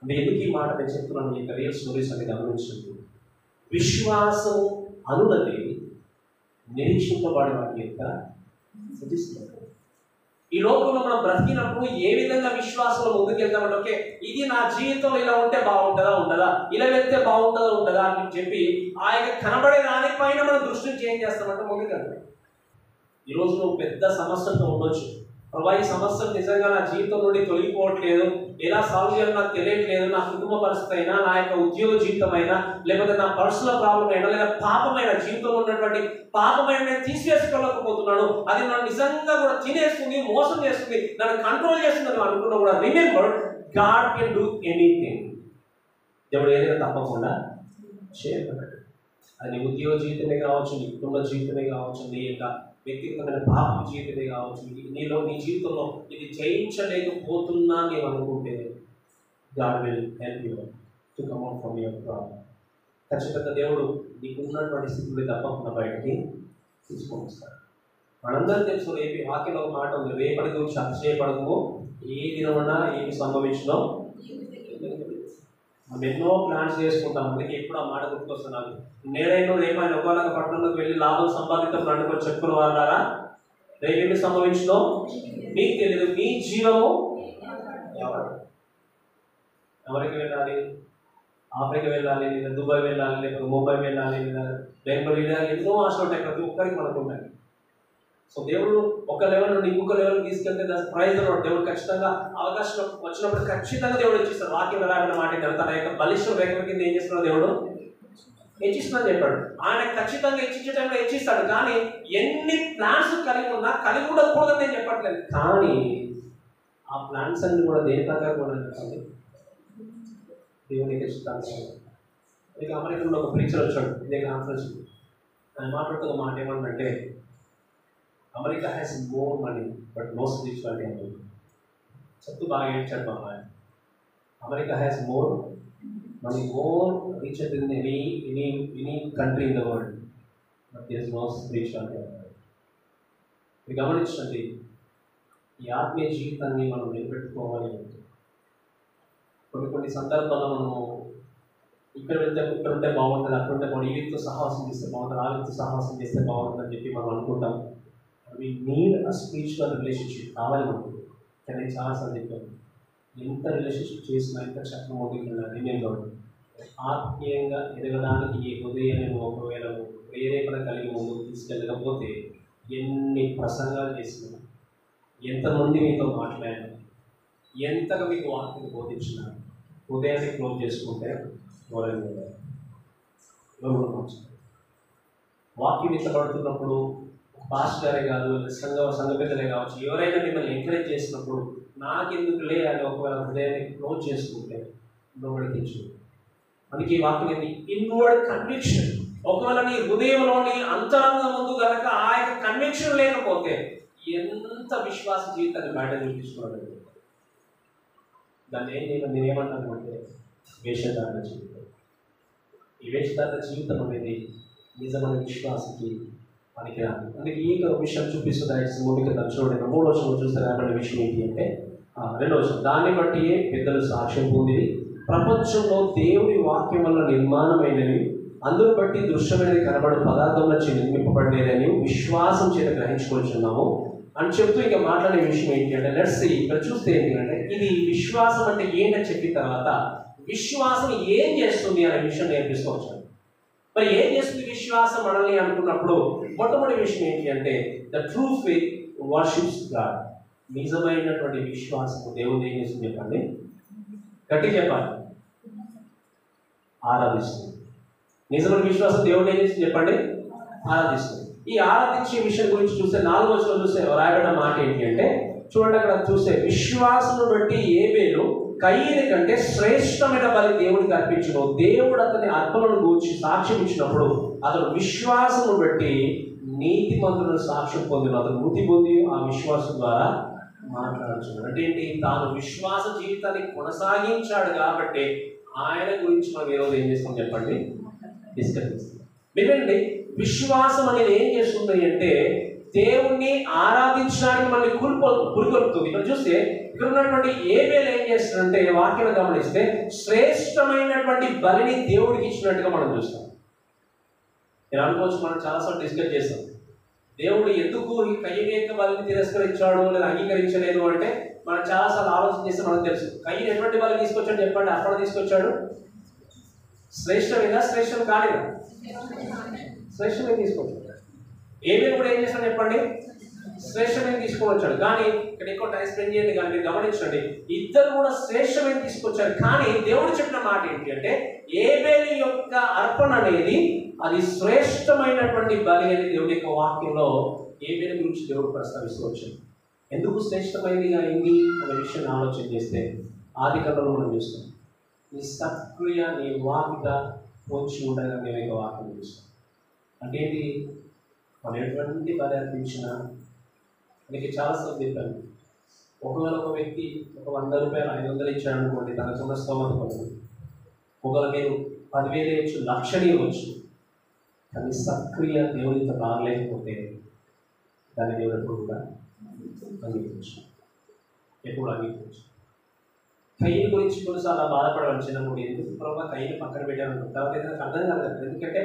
Speaker 1: అంటే ఎందుకు ఈ మాట నేను చెప్తున్నాను, ఈ యొక్క రియల్ స్టోరీస్ అని గమనించండి. విశ్వాసం అనున్నది నిరీక్షింపబడే వాటి యొక్క సూచిస్తుంది. ఈ లోకంలో మనం బ్రతికినప్పుడు ఏ విధంగా విశ్వాసంలో ముందుకెళ్తామంటే, ఓకే ఇది నా జీవితంలో ఇలా ఉంటే ఉండదా, ఇలా వెళ్తే ఉంటుందా అని చెప్పి ఆ యొక్క కనబడే దానిపైన మనం దృష్టిని చేంజ్ చేస్తామంటే ముందుకెళ్తాం. ఈరోజు నువ్వు పెద్ద సమస్యతో ఉండొచ్చు. ప్రభా ఈ సమస్యలు నిజంగా నా జీవితం నుండి తొలగిపోవట్లేదు, ఎలా సాల్వ్ చేయాలో నాకు తెలియట్లేదు, నా కుటుంబ పరిస్థితి అయినా, నా యొక్క ఉద్యోగ జీవితం అయినా, లేకపోతే నా పర్సనల్ ప్రాబ్లం అయినా, లేదా పాపమైన జీవితంలో ఉన్నటువంటి పాపమైన నేను తీసివేసుకోలేకపోతున్నాను, అది నన్ను నిజంగా కూడా తినేస్తుంది, మోసం చేస్తుంది, నన్ను కంట్రోల్ చేస్తుంది అనుకున్నా కూడా remember, God can do anything. దేవుడు ఏదైనా తప్పకుండా చేయగలడు. అది నీ ఉద్యోగ జీవితమే కావచ్చు, నీ కుటుంబ జీవితమే కావచ్చు, నీ యొక్క వ్యక్తిగతమైన పాప జీవితమే కావచ్చు, నీ జీవితంలో ఇది జయించలేకపోతున్నా నేను అనుకుంటే God will help you to come out from your problem. ఖచ్చితంగా దేవుడు నీకున్నటువంటి స్థితిని తప్పకుండా బయటికి తీసుకొని వస్తాడు. మనందరం తెలుసు, రేపు వాక్యంలో ఒక మాట ఉంది, రేపటి గురించి అతిశయపడము, ఏ దినమన్నా ఏమి సంభవించడం. మనం ఎన్నో ప్లాన్స్ చేసుకుంటాం, అందుకే ఎప్పుడు ఆ మాట గుర్తుకొస్తున్నాను. నేనైనా రేపైనా ఒకవేళ పట్టణంలోకి వెళ్ళి లాభం సంపాదితం రండి చెప్పుకున్న వాళ్ళారా, రేపేమి సంభవించడం మీకు తెలియదు. మీ జీవము ఎవరికి వెళ్ళాలి? ఆఫ్రికా వెళ్ళాలి, లేదా దుబాయ్ వెళ్ళాలి, లేదా ముంబై వెళ్ళాలి, లేదా బెంగళూరు వెళ్ళాలి, ఎన్నో ఆశలు ఉంటాయి ప్రతి ఒక్కరికి మనకు ఉంటాయి. సో దేవుడు ఒక లెవెల్ నుండి ఇంకొక లెవెల్ తీసుకెళ్తే దాని ప్రైజ్ దేవుడు ఖచ్చితంగా అవకాశం వచ్చినప్పుడు ఖచ్చితంగా దేవుడు ఇచ్చిస్తాడు. వాక్యం రాబడిన మాట తన యొక్క బలిష్ట రేఖ కింద ఏం చేస్తున్నాడు, దేవుడు హెచ్చిస్తుందని చెప్పాడు. ఆయన ఖచ్చితంగా హెచ్చించే టైంలో హెచ్చిస్తాడు. కానీ ఎన్ని ప్లాన్స్ కలిగి ఉన్నా కలిగి ఉండకూడదని నేను చెప్పట్లేదు, కానీ ఆ ప్లాన్స్ అన్ని కూడా దేని ప్రకారం కూడా చెప్పండి, దేవునికి హెచ్చిస్తాను. ఇక అమెరికాలో ఒక ప్రీచర్ వచ్చాడు ఇదే కాన్ఫరెన్స్. ఆయన మాట్లాడుతున్న మాట ఏమన్నంటే, America has more money but no spirituality అని చెప్తూ బాగా ఏడ్చాడు బాబా. America has more money, more richer in any country in the world, but there is no spirituality అన్నారు. మీరు గమనించండి, ఈ ఆత్మీయ జీవితాన్ని మనం నిలబెట్టుకోవాలి అంటే కొన్ని సందర్భాల్లో మనము ఇక్కడ ఉంటే బాగుంటుంది, అక్కడ ఉంటే బాగుంటుంది, ఈ వ్యక్తితో సహవాసం చేస్తే బాగుంటుంది, ఆ వ్యక్తితో సహవాసం చేస్తే బాగుంటుంది అని చెప్పి మనం అనుకుంటాం. We need a spiritual relationship కావాలి మనకు. కానీ చాలాసార్లు చెప్పాను, ఎంత రిలేషన్షిప్ చేసినా ఎంత చక్కగా మొదలుకెళ్ళాలి. నేను ఆత్మీయంగా ఎదగడానికి ఈ హృదయాన్ని ఒకవేళ ప్రేరేపణ కలిగి ముందుకు తీసుకెళ్ళకపోతే ఎన్ని ప్రసంగాలు చేసినా, ఎంతమంది మీతో మాట్లాడినా, ఎంతగా మీకు వాక్యం బోధించినా, హృదయాన్ని క్లోజ్ చేసుకుంటే ఎవరైనా వాక్యం ఇష్టపడుతున్నప్పుడు పాస్టర్ గారే కాదు, సంఘ పెద్దలే కావచ్చు, ఎవరైనా మిమ్మల్ని ఎంకరేజ్ చేసినప్పుడు నాకెందుకులే అని ఒకవేళ హృదయాన్ని క్లోజ్ చేసుకుంటే నోడికించు. మనకి ఈ వాక్యం ఏంటి? Inward conviction. ఒకవేళ నీ హృదయంలోని అంతరంగం ముందు కనుక ఆ యొక్క కన్విక్షన్ లేకపోతే ఎంత విశ్వాస జీవితాన్ని బయట చూపించుకోవాలి. దాన్ని నేనేమంటాను అంటే వేషధారణ జీవితం. ఈ వేషధారణ జీవితం అనేది నిజమైన విశ్వాసకి పనికిరాదు. అందుకే ఈ విషయం చూపిస్తుంది. ముందుకు చూడండి, 3వ వచనం చూస్తే రాబడిన విషయం ఏంటి అంటే 2వ వచనం, దాన్ని బట్టి పెద్దలు సాక్ష్యం పొందిరి, ప్రపంచంలో దేవుడి వాక్యం వల్ల నిర్మాణమైనవి, అందును బట్టి దృశ్యమైనది కనబడు పదార్థంలో నిర్మింపబడలేదని విశ్వాసం చేత గ్రహించుకొచ్చున్నాము అని చెప్తూ ఇంకా మాట్లాడే విషయం ఏంటి అంటే, లెట్స్ సీ ఇక్కడ చూస్తే ఏంటి అంటే, ఇది విశ్వాసం అంటే ఏంటని చెప్పిన తర్వాత విశ్వాసం ఏం చేస్తుంది అనే విషయం నేర్పిస్తూ మరి ఏం చేస్తుంది విశ్వాసం మనల్ని అనుకున్నప్పుడు మొట్టమొదటి విషయం ఏంటి అంటే, the true faith worships God. నిజమైనటువంటి విశ్వాసము దేవుడు ఏం చేస్తుంది చెప్పండి, గట్టి చెప్పాలి, ఆరాధిస్తుంది. నిజమైన విశ్వాసం దేవుడు ఏం చేస్తుంది చెప్పండి, ఆరాధిస్తుంది. ఈ ఆరాధించే విషయం గురించి చూస్తే 4వ వచనం చూస్తే రాయబడిన మాట ఏంటి అంటే, చూడండి అక్కడ చూస్తే, విశ్వాసం బట్టి ఏబేలు కయీని కంటే శ్రేష్టమైన బలి దేవుడికి అర్పించును. దేవుడు అతని అర్పణను గూర్చి సాక్ష్యం ఇచ్చినప్పుడు అతను విశ్వాసము బట్టి నీతిమంతులను సాక్ష్యం పొందిన, అతను మృతి పొంది ఆ విశ్వాసం ద్వారా మాట్లాడుతున్నాడు. అంటే ఏంటి? తాను విశ్వాస జీవితాన్ని కొనసాగించాడు కాబట్టి ఆయన గురించి మనం ఈరోజు ఏం చేస్తాం చెప్పండి, డిస్కస్ చేస్తాం. ఎందుకంటే విశ్వాసం అనేది ఏం చేస్తుంది అంటే, దేవుణ్ణి ఆరాధించడానికి మనల్ని పురికొల్పుతుంది. ఇక్కడ చూస్తే ఇక్కడ ఉన్నటువంటి ఏబేలు ఏం చేస్తుందంటే, వాక్యం గమనిస్తే శ్రేష్టమైనటువంటి బలిని దేవుడికి ఇచ్చినట్టుగా మనం చూస్తాం. నేను అనుకోవచ్చు, మనం చాలాసార్లు డిస్కస్ చేస్తాం, దేవుడు ఎందుకు ఈ కయ్యని యొక్క బలిని తిరస్కరించాడు లేదా అంగీకరించలేదు అంటే మనం చాలాసార్లు ఆలోచన చేస్తే మనకు తెలుసు. కయ్యని ఎటువంటి బలి తీసుకొచ్చాడు చెప్పండి? అర్పణ తీసుకొచ్చాడు. శ్రేష్టమేనా శ్రేష్టం కానిదా? శ్రేష్టమే తీసుకొచ్చాడు. ఏమేమి కూడా ఏం చేస్తాడు చెప్పండి? శ్రేష్టమైన తీసుకొని వచ్చాడు. కానీ ఇక్కడ ఎక్కువ టైం స్పెండ్ చేయండి. కానీ మీరు గమనించండి, ఇద్దరు కూడా శ్రేష్టమైన తీసుకొచ్చారు. కానీ దేవుడు చెప్పిన మాట ఏంటి అంటే ఏబేలు యొక్క అర్పణ అనేది అది శ్రేష్టమైనటువంటి బలి అని దేవుడి యొక్క వాక్యంలో ఏబేలు గురించి దేవుడు ప్రస్తావిస్తూ వచ్చాడు. ఎందుకు శ్రేష్టమైనదిగా అయింది అనే విషయాన్ని ఆలోచన చేస్తే ఆది కాండంలో మనం చూస్తాం. నీ సత్క్రియ నీ వాకిట వచ్చి ఉండగా మేము యొక్క వాక్యం చూస్తాం. అంటే ఇది మనం ఎటువంటి బలి అర్పించినా మనకి చాలాసార్లు చెప్పాను. ఒకవేళ ఒక వ్యక్తి ఒక 100 రూపాయలు 500 ఇచ్చాడు అనుకోండి, తనకున్న స్తోమత కొరకు. ఒకవేళ మీరు 10,000 ఇవ్వచ్చు, 1,00,000 ఇవ్వచ్చు. కానీ సత్క్రియ దేవుడితో రాగలేకపోతే దాన్ని దేవుడు ఎప్పుడు కూడా అంగీకరించు, ఎప్పుడు అంగీకరించు. కయ్యని గురించి కొన్నిసార్లు బాధపడవచ్చు. చిన్నప్పుడు ఎందుకు ప్రభావ కయ్యని పక్కన పెట్టాను తర్వాత నాకు అర్థం కాదు. ఎందుకంటే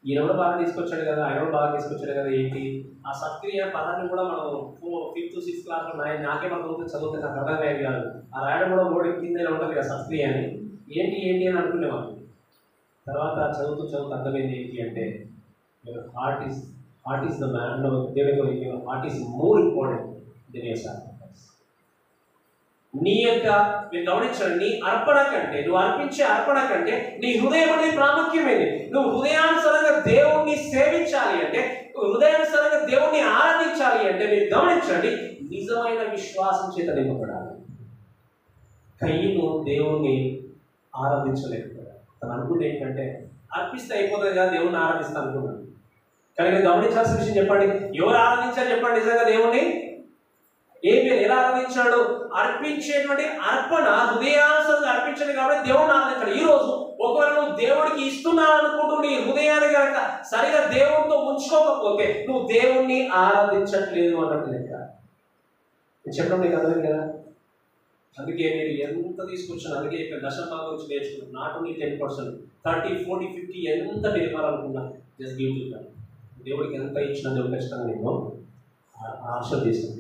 Speaker 1: ఈయన కూడా బాగా తీసుకొచ్చాడు కదా, ఆయన కూడా బాగా తీసుకొచ్చాడు కదా, ఏంటి ఆ సత్క్రియ పదాన్ని కూడా మనం 5th 6th క్లాస్లో నాకే మనం చదివితే నాకు అర్థం అయ్యేది కాదు. ఆ రాయడం కూడా ఓడి కింద ఉంటుంది కదా సత్క్రియ అని. ఏంటి ఏంటి అని అనుకునేవాళ్ళు. తర్వాత చదువుతూ అర్థమైంది ఏంటి అంటే heart is the man. Heart is more important than your sacrifice. నీ యొక్క మీరు గమనించండి, నీ అర్పణ కంటే, నువ్వు అర్పించే అర్పణ కంటే నీ హృదయం అనేది ప్రాముఖ్యమైనది. నువ్వు హృదయానుసారంగా దేవుణ్ణి సేవించాలి అంటే, హృదయానుసారంగా దేవుణ్ణి ఆరాధించాలి అంటే మీరు గమనించండి, నిజమైన విశ్వాసం చేత నింపబడాలి. కయ్యను దేవుణ్ణి ఆరాధించలేకపోయాడు. తను అనుకుంటే ఏంటంటే అర్పిస్తే అయిపోతుంది కదా, దేవుణ్ణి ఆరాధిస్తా అనుకున్నాను. కానీ మీరు గమనించాల్సిన విషయం చెప్పండి, ఎవరు ఆరాధించాలి చెప్పండి నిజంగా దేవుణ్ణి? ఏబేలు ఎలా ఆరాధించాడు? అర్పించేటువంటి అర్పణ హృదయానుసారంగా అర్పించండి కాబట్టి దేవుడిని ఆరాధించాడు. ఈ రోజు ఒకవేళ నువ్వు దేవుడికి ఇస్తున్నావు అనుకుంటూ నీ హృదయాన్ని కనుక సరిగా దేవుడితో ఉంచుకోకపోతే నువ్వు దేవుణ్ణి ఆరాధించట్లేదు అన్నట్టు లెక్క. నేను చెప్పడం నీకు అర్థం కదా. అందుకే మీరు ఎంత తీసుకొచ్చాను, అందుకే ఇక్కడ దశభాగం గురించి నేర్చుకున్నాను. నాట్ ఓన్లీ 10%, 30, 40, 50 ఎంత ఇవ్వాలనుకున్నా జస్ట్ గివ్ టు గాడ్. దేవుడికి ఎంత ఇచ్చినా దేవుడు ఖచ్చితంగా నేను ఆశీర్వదిస్తాను.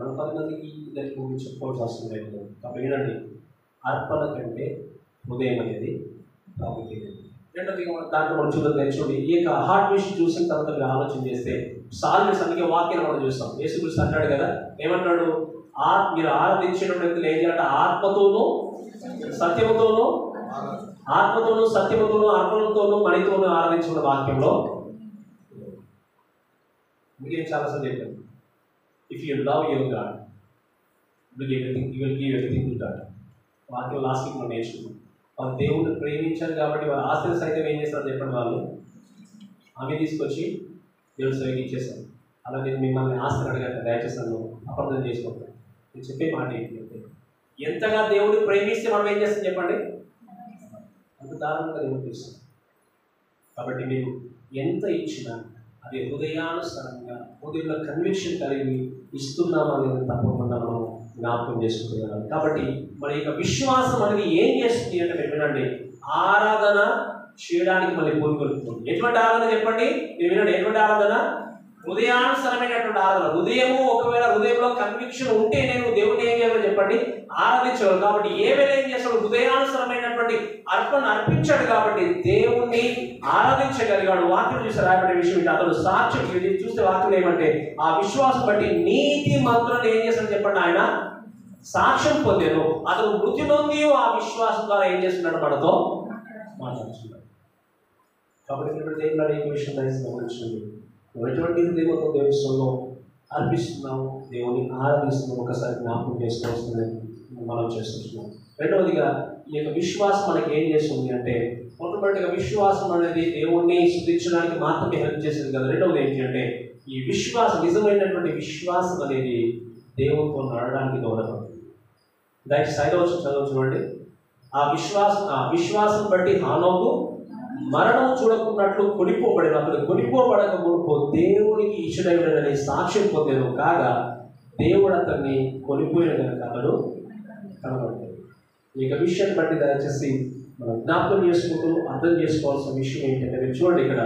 Speaker 1: మనం 10 మందికి దానికి గురించి చెప్పుకోవాల్సి అవసరం లేదు. కాబట్టి ఏంటంటే అర్పణ కంటే హృదయం అనేది ప్రాముఖ్యత. రెండోది దాంట్లో మనం చూడండి, ఈ యొక్క హార్ట్ విషయం చూసిన తర్వాత మీరు ఆలోచన చేస్తే సాల్వేస్ అందుకే వాక్యాన్ని మనం చూస్తాం. యేసుక్రీస్తు అంటాడు కదా, ఏమంటాడు? మీరు ఆరాధించేటువంటి వ్యక్తులు ఏం చేయాలంటే ఆత్మతోనూ సత్యముతోనూ అర్పణతోనూ మణితోనూ ఆరాధించిన వాక్యంలో అందుకే చాలాసార్లు చెప్పాను, if you love your God you will give everything to God. వాక్యం లాస్ట్కి మనం నేర్చుకున్నాం. వాళ్ళు దేవుడిని ప్రేమించారు కాబట్టి వాళ్ళ ఆస్తులు సైతం ఏం చేస్తారు చెప్పండి, వాళ్ళు ఆమె తీసుకొచ్చి దేవుడు సరిగ్గా ఇచ్చేసాను. అలా నేను మిమ్మల్ని ఆస్తులు అడిగాను, దయచేసి నన్ను అపార్థం చేసుకోండి. నేను చెప్పే మాట ఏంటి అంటే ఎంతగా దేవుడిని ప్రేమిస్తే మనం ఏం చేస్తాం చెప్పండి, అంత దారుణంగా దేవుడు తీస్తాం. కాబట్టి మీరు ఎంత ఇచ్చినా అది హృదయానుసారంగా హృదయంలో కన్విక్షన్ కలిగి ఇస్తున్నామనేది తప్పకుండా మనం జ్ఞాపకం చేసుకుంటున్నాం. కాబట్టి మన యొక్క విశ్వాసం అనేది ఏం చేస్తుంది అంటే మీరు వినండి, ఆరాధన చేయడానికి మళ్ళీ కోరుకుంటుంది. ఎటువంటి ఆరాధన చెప్పండి, మీరు వినండి. ఎటువంటి ఆరాధన? హృదయానుసరమైనటువంటి ఆరాధన. ఒకవేళ హృదయంలో కన్విక్షన్ ఉంటే నేను దేవుడిని ఏం చేయాలో చెప్పండి, ఆరాధించగలరు. కాబట్టి ఏ వేళ ఏం చేస్తాడు? హృదయానుసరమైనటువంటి అర్పణ అర్పించాడు కాబట్టి దేవుణ్ణి ఆరాధించగలిగాడు. వాక్యం చూస్తే రాయబడే విషయం అతడు సాక్ష్యం చూస్తే వాక్యం ఏమంటే ఆ విశ్వాసం బట్టి నీతి మంత్రులను ఏం చేస్తాడు చెప్పండి, ఆయన సాక్ష్యం పొందాను. అతను మృతి నొంది ఆ విశ్వాసం ద్వారా ఏం చేస్తున్నాడు, మనతో మాట్లాడుతున్నాడు. కాబట్టి దేవుడు ఏ విషయం గమనించండి, నువ్వు ఎటువంటి హృదయంతో దేవుని అర్పిస్తున్నావు, దేవుని ఆరాధిస్తున్నావు, ఒకసారి జ్ఞాపకం చేసుకోవాల్సింది మనం చేస్తున్నాం. రెండవదిగా ఈ యొక్క విశ్వాసం మనకి ఏం చేస్తుంది అంటే, మొట్టమొదటిగా విశ్వాసం అనేది దేవుణ్ణి స్తుతించడానికి మాత్రమే హెల్ప్ చేసేది కదా. రెండవది ఏంటి అంటే ఈ విశ్వాసం, నిజమైనటువంటి విశ్వాసం అనేది దేవునితో నడవడానికి దోహదపడుతుంది. దయచేసి 5వ వచనం చదువు చూడండి. ఆ విశ్వాసం బట్టి హానోకు మరణం చూడకున్నట్లు కొనిపోబడిన అతడు కొనిపోబడక మునుపు దేవునికి ఇష్టడైనని సాక్ష్యం పొందాను. కాగా దేవుడు అతన్ని కొనిపోయిన కనుక అతడు కనబడ్డాడు. ఈ యొక్క విషయాన్ని బట్టి దయచేసి మనం జ్ఞాపకం చేసుకుంటూ అర్థం చేసుకోవాల్సిన విషయం ఏంటంటే, మీరు చూడండి ఇక్కడ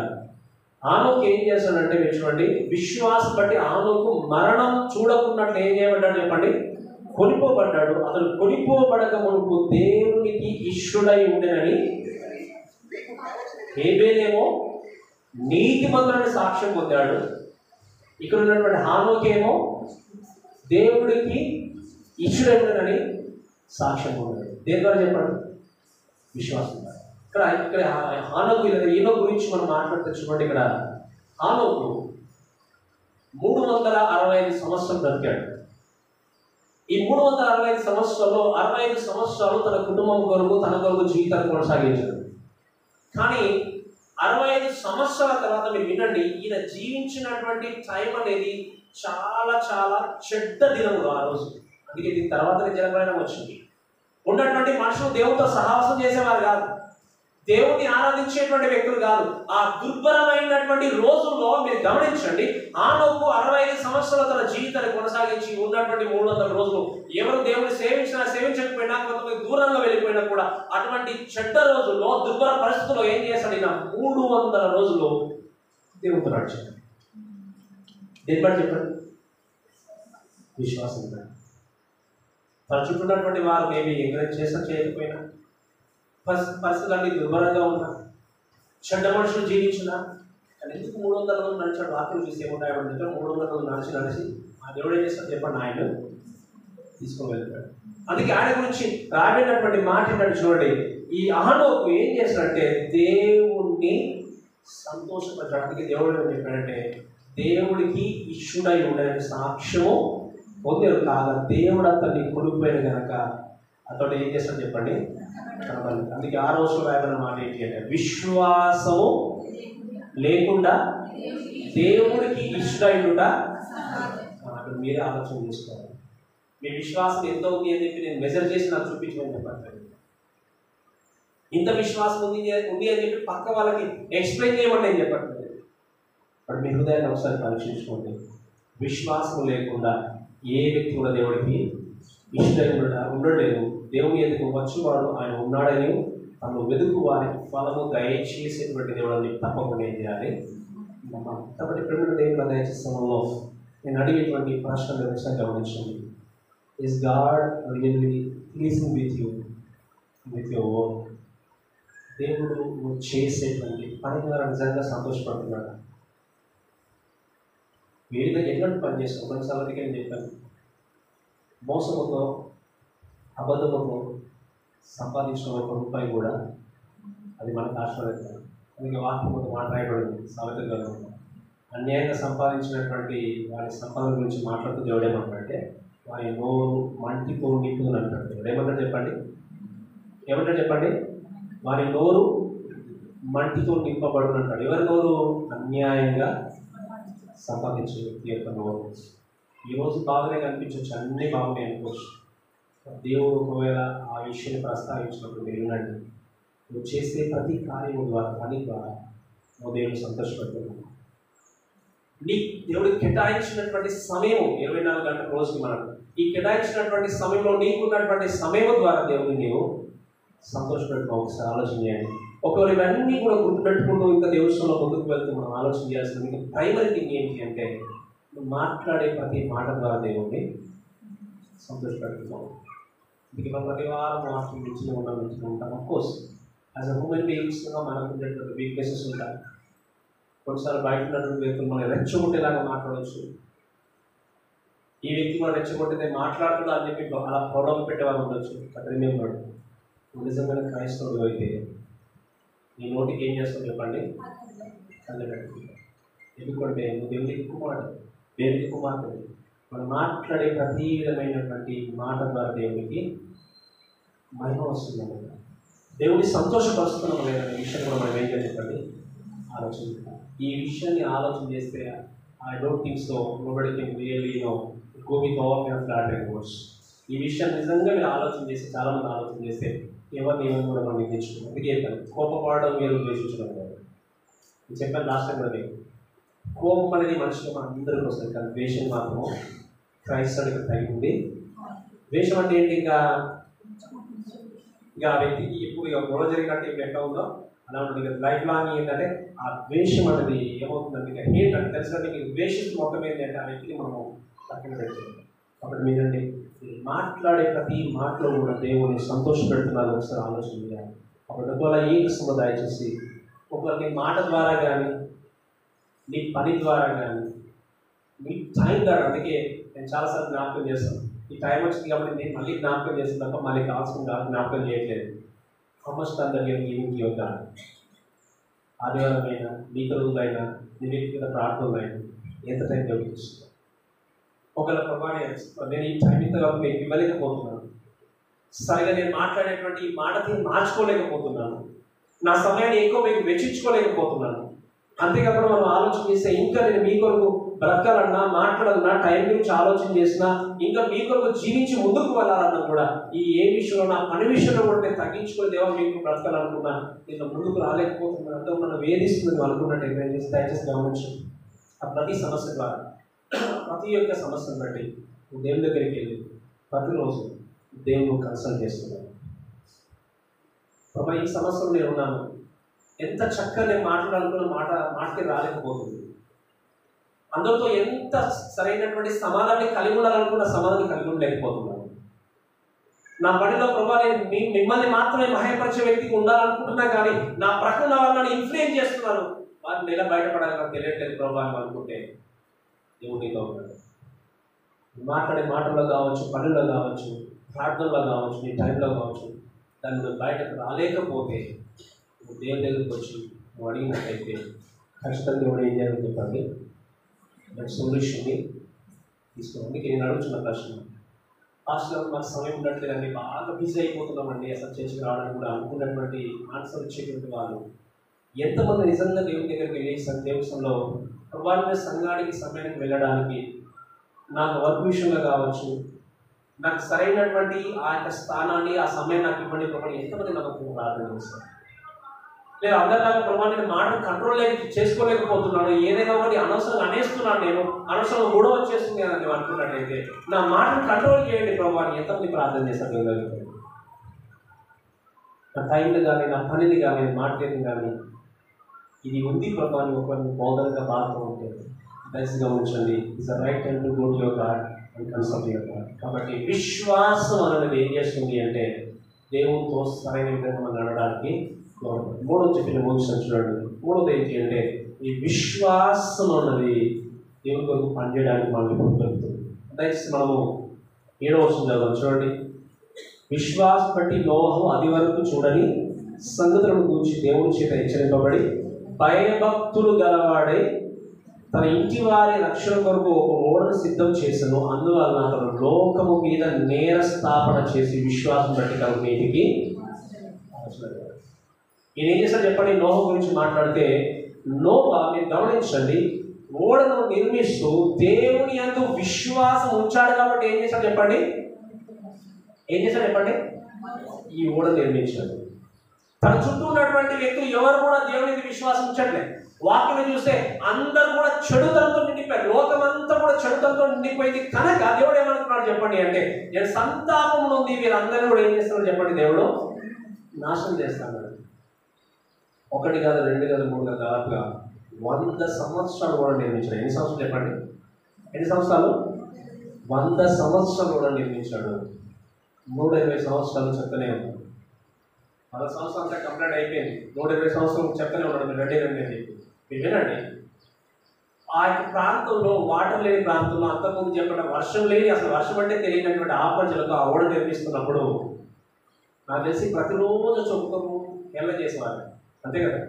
Speaker 1: ఆనోకు ఏం చేస్తాడంటే మీరు చూడండి, విశ్వాసం బట్టి ఆనోకు మరణం చూడకున్నట్లు ఏం చేయబడ్డాడు చెప్పండి, కొనిపోబడ్డాడు. అతడు కొనిపోబడక మునుపు దేవునికి ఇష్టుడై ఉండేనని హేబేలేమో నీతిమంతులని సాక్ష్యం పొందాడు. ఇక్కడ ఉన్నటువంటి హానోకేమో దేవుడికి ఇష్టుడై ఉండేనని సాక్ష్యం పొందాడు. దేని ద్వారా చెప్పండి, విశ్వాసం. ఇక్కడ హానోకు ఈయన గురించి మనం మాట్లాడితే చూడండి, ఇక్కడ హానోకు 365 సంవత్సరాలు బ్రతికాడు. ఈ 365 సంవత్సరాల్లో 65 సంవత్సరాలు తన కుటుంబం కొరకు, తన కొరకు జీవితాన్ని కొనసాగించాడు. కానీ 65 సంవత్సరాల తర్వాత మీరు వినండి, ఈయన జీవించినటువంటి టైం అనేది చాలా చాలా చెడ్డ దినములు ఆ రోజు. అందుకే దీని తర్వాతనే జలప్రయాణం వచ్చింది. ఉన్నటువంటి మనుషులు దేవునితో సహవాసం చేసేవారు కాదు, దేవుని ఆరాధించేటువంటి వ్యక్తులు కాదు. ఆ దుర్భరమైనటువంటి రోజుల్లో మీరు గమనించండి, ఆనోకు 65 సంవత్సరాల తన జీవితాన్ని కొనసాగించి ఉన్నటువంటి 300 రోజులు ఎవరు దేవుని సేవించినా సేవించకపోయినా, కొంతమంది దూరంగా వెళ్ళిపోయినా కూడా అటువంటి చెడ్డ రోజుల్లో, దుర్భర పరిస్థితుల్లో ఏం చేశాడు, ఈయన 300 రోజులు దేవునితో నడిచాడు. దేని బట్టి చెప్పండి, విశ్వాసం. తన చుట్టూ ఉన్నటువంటి వారు మేబీ ఎంకరేజ్ చేసినా చేయకపోయినా, పరిస్థితులు అన్ని దుర్భరంగా ఉన్నా, చెడ్డ మనుషులు జీవించినా, కానీ ఎందుకు 300 రోజులు నడిచాడు? వాక్యం చూసి ఏముంటాయంటే 300 రోజులు నడిచి ఆ దేవుడు ఏం చేస్తాడు చెప్పండి, ఆయన తీసుకొని వెళ్తాడు. అందుకే ఆయన గురించి రాబడినటువంటి మాట ఏంటంటే చూడండి, ఈ హానోకు ఏం చేస్తాడంటే దేవుణ్ణి సంతోషపరచాడు. అందుకే దేవుడు ఏం చెప్పాడంటే దేవుడికి ఇష్టుడై ఉండని సాక్ష్యము పొందారు. కాగా దేవుడు అతన్ని కొనిపోయిన కనుక అతడు ఏం చేస్తాడు చెప్పండి, అందుకే ఆ రోజు రాయబడిన మాట ఏంటి అంటే విశ్వాసము లేకుండా దేవుడికి ఇష్టయుట. అక్కడ మీరే ఆలోచన చేసుకోవాలి. మీ విశ్వాసం ఎంత ఉంది అని చెప్పి నేను మెజర్ చేసి నాకు చూపించమని చెప్పట్లేదు. ఇంత విశ్వాసం ఉంది అని చెప్పి పక్క వాళ్ళకి ఎక్స్ప్లెయిన్ చేయమని నేను చెప్పట్లేదు. బట్ మీ హృదయాన్ని ఒకసారి పరీక్షించుకోండి. విశ్వాసం లేకుండా ఏ వ్యక్తి కూడా దేవుడికి ఇష్టంగా ఉండలేదు. దేవుని ఎదుగు వచ్చేవాడు ఆయన ఉన్నాడని తను వెతుకు వారికి ఫలము దయచేసేటువంటి దేవుడిని తప్పకుండా ఏం చేయాలి. కాబట్టి ప్రేమ దేవుని దయచేసంలో నేను అడిగేటువంటి ప్రశ్న విషయాన్ని గమనించండి. Is God really pleasing with your work? దేవుడు నువ్వు చేసేటువంటి పని ద్వారా నిజంగా సంతోషపడుతున్నాడు? వీడిగా ఎటువంటి పని చేస్తావు? కొన్నిసార్లు నేను చెప్పాను, మోసముతో అబద్ధముతో సంపాదించిన ఒక రూపాయి కూడా అది మనకు ఆశీర్వదించాలి. అందుకే వాక్యముతో మాట్లాడబడింది సామెతగా. అన్యాయంగా సంపాదించినటువంటి వారి సంపాదన గురించి మాట్లాడుతూ దేవుడు ఏమంటాడంటే వారి నోరు మంటితో నింపుదని అంటాడు. దేవుడు ఏమంటాడు చెప్పండి, ఏమంటాడు చెప్పండి, వారి నోరు మంటితో నింపబడును అంటాడు. ఎవరి నోరు? అన్యాయంగా సంపాదించే వ్యక్తి యొక్క నోరు. ఈరోజు బాగానే కనిపించవచ్చు, అన్నీ బాగున్నాయి అనుకోవచ్చు. దేవుడు ఒకవేళ ఆ విషయాన్ని ప్రస్తావించినప్పుడు మీరు వినండి, నువ్వు చేసే ప్రతి కార్యము ద్వారా పని ద్వారా నువ్వు దేవుడు సంతోషపడుతున్నావు. నీ దేవుడికి కేటాయించినటువంటి సమయం 24 గంటల రోజుకి మనకు ఈ కేటాయించినటువంటి సమయంలో నీకున్నటువంటి సమయం ద్వారా దేవుడిని నీవు సంతోషపెట్టుకో. ఒకసారి ఆలోచన చేయండి. ఒకవేళ ఇవన్నీ కూడా గుర్తుపెట్టుకుంటూ ఇంకా దేవుడిలో ముందుకు వెళ్తూ మనం ఆలోచన చేయాల్సిన ప్రైమరీ థింగ్ ఏంటి అంటే నువ్వు మాట్లాడే ప్రతి మాట ద్వారా దేవుడిని సంతోషపెట్టుకోవాలి. అందుకే మనం ప్రతి వారం వాక్యం మించి ఉంటాం. అఫ్కోర్స్ యాజ్ అ హ్యూమన్ బీయింగ్స్గా మనకు ఉండేటువంటి వీక్నెసెస్ ఉంటాయి. కొన్నిసార్లు బయట ఉన్నటువంటి వ్యక్తులు మనం రెచ్చగొట్టేలాగా మాట్లాడవచ్చు. ఈ వ్యక్తి మనం రెచ్చగొట్టితే మాట్లాడుతున్నా అని చెప్పి అలా పొడవ పెట్టేవాళ్ళు ఉండొచ్చు. బట్ రిమెంబర్, నిజమైన క్రైస్తవుడు అయితే నీ నోటికి ఏం చేస్తావు చెప్పండి, కళ్ళబెట్టు. ఎందుకంటే నువ్వు దేవునికి కుమారుడు, దేవునికి కుమార్తె. మనం మాట్లాడే ప్రతి విధమైనటువంటి మాట ద్వారా దేవునికి మహిమ వస్తుంది. దేవుని సంతోషపరుస్తున్నాం లేదనే విషయం కూడా మనం ఏం చెప్పండి ఆలోచన. ఈ విషయాన్ని ఆలోచన చేస్తే I don't think so nobody can really go with all kind of flattering words. ఈ విషయం నిజంగా మీరు ఆలోచన చేసి చాలామంది ఆలోచన చేస్తే ఎవరిని కూడా మనం నిందించుకున్నాం. అందుకే చెప్పాను, కోపపడడం మీరు ద్వేషించడం లేదు. నేను చెప్పాను లాస్ట్ టైం కూడా, కోపం అనేది మనిషిలో మన అందరికీ వస్తుంది, కానీ ద్వేషం మాత్రము క్రైస్తవుడికి తగ్గింది. ద్వేషం అంటే ఏంటి, ఇంకా ఆ వ్యక్తికి ఇప్పుడు ఇక గొడవ జరిగినట్టు ఎట్లా ఉందో అలా ఉంటుంది కదా. లైఫ్ లాంగ్ ఏంటంటే ఆ ద్వేషం అనేది ఏమవుతుందంటే హేట్ అంటే తెలిసినట్టు మీకు ద్వేషిస్తూ మొత్తం ఏంటంటే ఆ వ్యక్తిని మనము పక్కన పెడుతుంది. కాబట్టి మీరండి మాట్లాడే ప్రతి మాటలో కూడా దేవుని సంతోషపెడుతున్నారు ఒకసారి ఆలోచన చేయాలి. కాబట్టి ఒకవేళ ఏ కష్టమో దయచేసి ఒకవేళ నీ మాట ద్వారా కానీ నీ పని ద్వారా కానీ మీ టైం ద్వారా, అందుకే నేను చాలాసార్లు జ్ఞాపకం చేస్తాను, ఈ టైం వచ్చింది కాబట్టి నేను మళ్ళీ జ్ఞాపకం చేస్తాను తప్ప మళ్ళీ కావాల్సిన జ్ఞాపకం చేయట్లేదు. How much time that you are giving your God. ఆదివారమైనా మిగతా రోజులైనా నీ వ్యక్తిగత ప్రార్థనలైనా ఎంత టైం ఉపయోగిస్తున్నాను. ఒకవేళ ప్రభావం నేను ఈ టైం ఇంతగా నేను ఇవ్వలేకపోతున్నాను, సరిగా నేను మాట్లాడేటువంటి ఈ మాటని మార్చుకోలేకపోతున్నాను, నా సమయాన్ని ఎక్కువ మీకు వెచ్చించుకోలేకపోతున్నాను. అంతేకాకుండా మనం ఆలోచన చేస్తే ఇంకా నేను మీ కొరకు బ్రతకాలన్నా మాట్లాడాలన్నా టైం గురించి ఆలోచన చేసినా ఇంకా మీ కొరకు జీవించి ముందుకు వెళ్ళాలన్నా కూడా ఈ ఏ విషయంలో నా పని విషయంలో కూడా నేను తగ్గించుకుని దేవా మీకు బ్రతకాలనుకున్నా నేను ముందుకు రాలేకపోతున్నాను, అంతా మనం వేధిస్తుంది అనుకున్నట్టు ఏం చేసి దయచేసి గమనించండి. ఆ ప్రతి సమస్య ద్వారా ప్రతి ఒక్క సమస్యను బట్టి దేవుని దగ్గరికి వెళ్ళి ప్రతిరోజు దేవుడు కన్సల్ట్ చేస్తున్నాను. ప్రభా ఈ సమస్యలు నేను ఉన్నాను, ఎంత చక్కగా నేను మాట్లాడాలనుకున్న మాటకి రాలేకపోతుంది, అందరితో ఎంత సరైనటువంటి సమాధానాన్ని కలిగి ఉండాలనుకున్న సమాధానం కలిగి ఉండలేకపోతున్నాను. నా పనిలో ప్రభా నేను మిమ్మల్ని మాత్రమే మహేపరిచే వ్యక్తికి ఉండాలనుకుంటున్నా కానీ నా ప్రకటన వాళ్ళని ఇన్ఫ్లుయెన్స్ చేస్తున్నాను, వారిని ఎలా బయటపడాలి నాకు తెలియట్లేదు ప్రభా అని అనుకుంటే దేవుడితో ఉన్నాడు. మాట్లాడే మాటల్లో కావచ్చు, పనుల్లో కావచ్చు, ప్రార్థనలో కావచ్చు, నీ టైంలో కావచ్చు, దాన్ని బయటకు రాలేకపోతే నువ్వు దేవుని దగ్గరికి వచ్చి నువ్వు అడిగినట్టయితే ఖచ్చితంగా దేవుడు ఏం చేయాలని చెప్పండి, దాని సొల్యూషన్ని తీసుకోండి. నేను అడుగుతున్న ప్రశ్న, లాస్ట్లో మాకు సమయం ఉండట్లేదండి, బాగా బిజీ అయిపోతున్నామండి, అసలు చర్చకి రావడానికి కూడా అనుకున్నటువంటి ఆన్సర్ ఇచ్చేటువంటి వాళ్ళు ఎంతమంది నిజంగా దేవుని దగ్గరికి వెళ్ళి దేవస్థంలో ప్రభావిత సంఘానికి సమయానికి వెళ్ళడానికి నాకు వర్క్ విషయంగా కావచ్చు, నాకు సరైనటువంటి ఆ యొక్క స్థానాన్ని ఆ సమయం నాకు ఇవ్వండి ప్రభావం ఎంతమంది నాకు ప్రార్థన చేస్తారు. నేను అందరిలాగా ప్రభావం నేను మాటను కంట్రోల్ చేసుకోలేకపోతున్నాను, ఏదైనా ఒకటి అనవసరంగా అనేస్తున్నాను, నేను అనవసరంగా గొడవ వచ్చేస్తుంది అని నేను అనుకున్నట్టయితే నా మాటను కంట్రోల్ చేయండి ప్రభావాన్ని ఎంతమంది ప్రార్థన చేస్తారు. నా టైంని కానీ నా పనిని కానీ మాట్లాడి కానీ ఇది ఉంది ప్రభావాన్ని ఒకరిని బోధనగా బాధతో ఉంటే దయచేసి గమనించండి. It's the right time to go to your God and consult your God. కాబట్టి విశ్వాసం అనేది ఏం చేస్తుంది అంటే దేవునితో సరైన విధంగా మనం నడవడానికి మూడో చెప్పిన ముగిసిన చూడండి. మూడోది ఏంటి అంటే ఈ విశ్వాసం అన్నది దేవుని కొరకు పనిచేయడానికి మనకి దొరుకుతుంది. దయచేసి మనము 7వ వచనం చదవాలి చూడండి. విశ్వాసం బట్టి నోహు అది వరకు చూడని సంగతులను గురించి దేవుని చేత హెచ్చరింపబడి భయభక్తులు గలవాడై తన ఇంటి వారి రక్షణ కొరకు ఒక ఓడను సిద్ధం చేశాను, అందువలన అతను లోకము మీద నేర స్థాపన చేసి విశ్వాసం బట్టి తన నీటికి ఈయన ఏం చేశాడు చెప్పండి. నోహు గురించి మాట్లాడితే నోవా మీరు గమనించండి, ఓడను నిర్మిస్తూ దేవుని యందు విశ్వాసం ఉంచాడు కాబట్టి ఏం చేశాడు చెప్పండి, ఏం చేశాడు చెప్పండి, ఈ ఓడ నిర్మించాడు. తన చుట్టూ ఉన్నటువంటి వ్యక్తులు ఎవరు కూడా దేవునికి విశ్వాసం ఉంచట్లేదు. వాక్యం చూస్తే అందరూ కూడా చెడుతనంతో నిండిపోయారు, లోకమంతా కూడా చెడుతనంతో నిండిపోయింది కనుక దేవుడు ఏమనుకున్నాడు చెప్పండి అంటే నేను సంతాపం ఉంది వీరందరూ కూడా ఏం చేస్తాడు చెప్పండి, దేవుడు నాశనం చేస్తాడు. 1 కాదు 2 కాదు 3 కాదు, దాదాపుగా 100 సంవత్సరాలు కూడా నిర్మించాడు. ఎన్ని సంవత్సరాలు చెప్పండి, ఎన్ని సంవత్సరాలు, 100 సంవత్సరాలు కూడా నిర్మించాడు. 120 సంవత్సరాలు చెప్తూనే ఉన్నాడు. 100 సంవత్సరాలు అంతా కంప్లీట్ అయిపోయింది, 120 సంవత్సరాలు చెప్తూనే ఉన్నాడు. రెండేది వినండి, ఆ యొక్క ప్రాంతంలో వాటర్ లేని ప్రాంతంలో అంతకుముందు చెప్పడం వర్షం లేని, అసలు వర్షం అంటే తెలియనటువంటి ఆ ప్రజలకు ఆ ఓడ నిర్మిస్తున్నప్పుడు నాకు తెలిసి ప్రతిరోజు చొప్పుకము ఎల్ల చేసేవారు, అంతే కదా.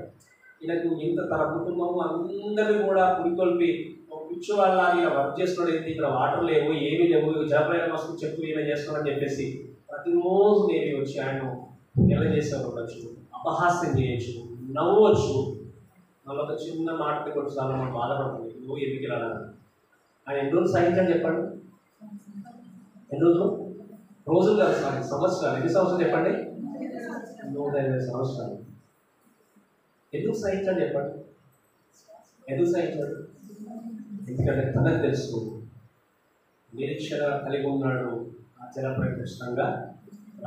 Speaker 1: ఈయనకు ఇంత తన కుటుంబం అందరినీ కూడా పురికొల్పి ఒక పిచ్చు వాళ్ళ ఇలా వర్క్ చేస్తున్నాడు, ఏంటి ఇక్కడ వాటర్ లేవు ఏమీ లేవు, జలప్రయాణం వస్తుంది చెప్పు ఈయన చేస్తున్నాడని చెప్పేసి ప్రతిరోజు నేను వచ్చి ఆయన ఎల్ల చేసేవారు ఉండొచ్చు, అపహాస్యం చేయొచ్చు, నవ్వచ్చు. మళ్ళీ ఒక చిన్న మాటని కూడా చాలా మనం బాధపడుతుంది, నువ్వు ఎందుకు ఇలా ఆయన ఎన్ని రోజులు సహించాడు చెప్పండి, ఎన్ని రోజులు, రోజులు కాదు సంవత్సరాలు, ఎన్ని సంవత్సరాలు చెప్పండి, 120 సంవత్సరాలు. ఎందుకు సహించాడు చెప్పండి, ఎందుకు సహించాడు, ఎందుకంటే తనకు తెలుసు నిరీక్షణ కలిగి ఉన్నాడు, ఆ జలప్రయాణం ఖచ్చితంగా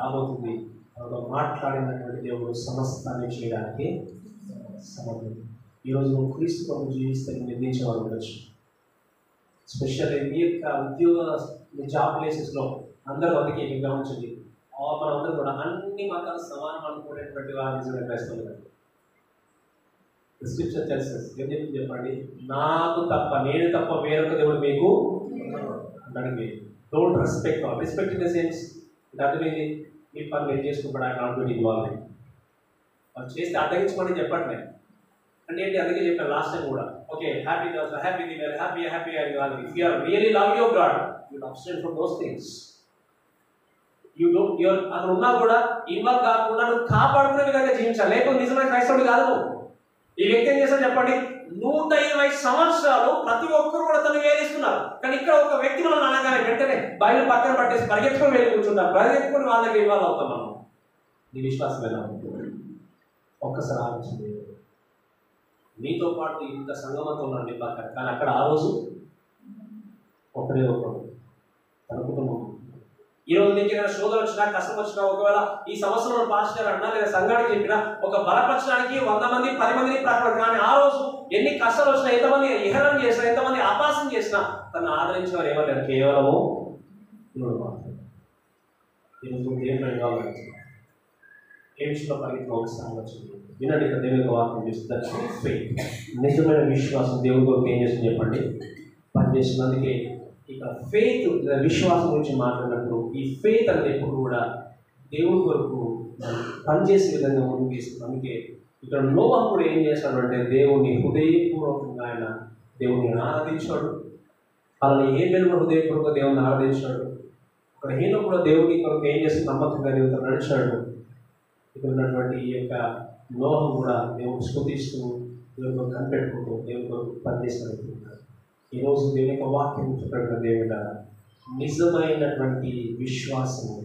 Speaker 1: రాబోతుంది. మాట్లాడినటువంటి దేవుడు సమస్తాన్ని చేయడానికి సమర్థుడు. ఈరోజు నువ్వు క్రీస్తు కొరకు జీవిస్తే నిందించేవాడు ఉండొచ్చు. స్పెషల్లీ మీ యొక్క ఉద్యోగ జాబ్ ప్లేసెస్లో అందరూ అందుకే మీకు గమనించండి, మనందరూ కూడా అన్ని మతాలు సమానం అనుకునేటువంటి వారు నిజంగా క్రైస్తవులు. స్క్రిప్చర్ తెలుసు ఏం చెప్పింది చెప్పండి, నాకు తప్ప నేను తప్ప వేరొక దేవుడు మీకు అంటానికి. Don't respect all. Respect in the sense అర్థమైంది, మీ పని మీరు చేసుకుంటాడు, ఆయన నాట్ డూయింగ్ ఇన్వాల్వ్. వాళ్ళు చేస్తే అడ్డగించుకోండి చెప్పట్లేదు అంటే ఏంటి, అందుకే చెప్పాను లాస్ట్ టైం కూడా. ఓకే, హ్యాపీ హ్యాపీ అని కాదు. If you are really love your God, you abstain from those things. అక్కడ ఉన్నా కూడా ఇన్వాల్వ్ కాకుండా నువ్వు కాపాడుకునే విధంగా జీవించాలి. లేకపోతే నిజమైన క్రైస్తవుడు కాదు నువ్వు. ఈ వ్యక్తి ఏం చేస్తాడు చెప్పండి, 120 సంవత్సరాలు ప్రతి ఒక్కరు కూడా తను వేధిస్తున్నారు. కానీ ఇక్కడ ఒక వ్యక్తి మనం అనగానే వెంటనే బయలు పక్కన పట్టేసి పరిగెత్తుకొని వెళ్ళి కూర్చుంటారు. పరిగెత్తుకొని వాళ్ళ దగ్గర ఇన్వాల్వ్ అవుతాం మనం. నీ విశ్వాసం ఎలా ఉంటుంది ఒక్కసారి ఆలోచించండి. నీతో పాటు ఇంత సంగమంతో ఉన్నాడు పక్కన, కానీ అక్కడ ఆ రోజు ఒకరే ఒకరు తన కుటుంబం. ఈరోజు నీకు ఏదైనా శోధన వచ్చినా, కష్టం వచ్చినా, ఒకవేళ ఈ సంవత్సరంలో పాస్టర్ అన్నా లేదా సంఘానికి చెప్పినా ఒక బలపరచడానికి 100 మంది 10 మందిని ప్రకటన, కానీ ఆ రోజు ఎన్ని కష్టాలు వచ్చినా, ఎంతమంది ఇహనం చేసినా, ఎంతమంది అపాసం చేసినా తను ఆదరించేవారు ఏమన్నారు, కేవలము దేవుడు మాత్రమే. ఈరోజు దేవుడు కావాలి ఏ విషయంలో పరిగెత్తులో ఒకసారి వచ్చింది వినండి. ఇక్కడ దేవుని యొక్క వాక్యం చేస్తుంది. నిజమైన విశ్వాసం దేవుడి కొరకు ఏం చేస్తుంది చెప్పండి, పనిచేస్తుంది. అందుకే ఇక్కడ ఫెయిత్ విశ్వాసం గురించి మాట్లాడినప్పుడు ఈ ఫెయిత్ అంటే ఎప్పుడు కూడా దేవుడి కొరకు పనిచేసే విధంగా ముందుకు తీసుకుంది. అందుకే ఇక్కడ నోవహు కూడా ఏం చేస్తాడు అంటే దేవుని హృదయపూర్వకంగా ఆయన దేవుని ఆరాధించాడు. అలానే ఏబేలు కూడా హృదయపూర్వకంగా దేవుని ఆరాధించాడు. అక్కడ హేనోకు కూడా దేవుని కొరకు ఏం చేసి నమ్మకంగా దేవుడితో నడిచాడు. ఇక్కడ ఉన్నటువంటి ఈ యొక్క నోవహు కూడా దేవుని స్తుతిస్తూ దేవుని కొరకు కనిపెట్టుకుంటూ దేవుని కొరకు పనిచేస్తాడు. ఈరోజు దేవుని యొక్క వాక్యం చెప్పిన దేవుడ నిజమైనటువంటి విశ్వాసము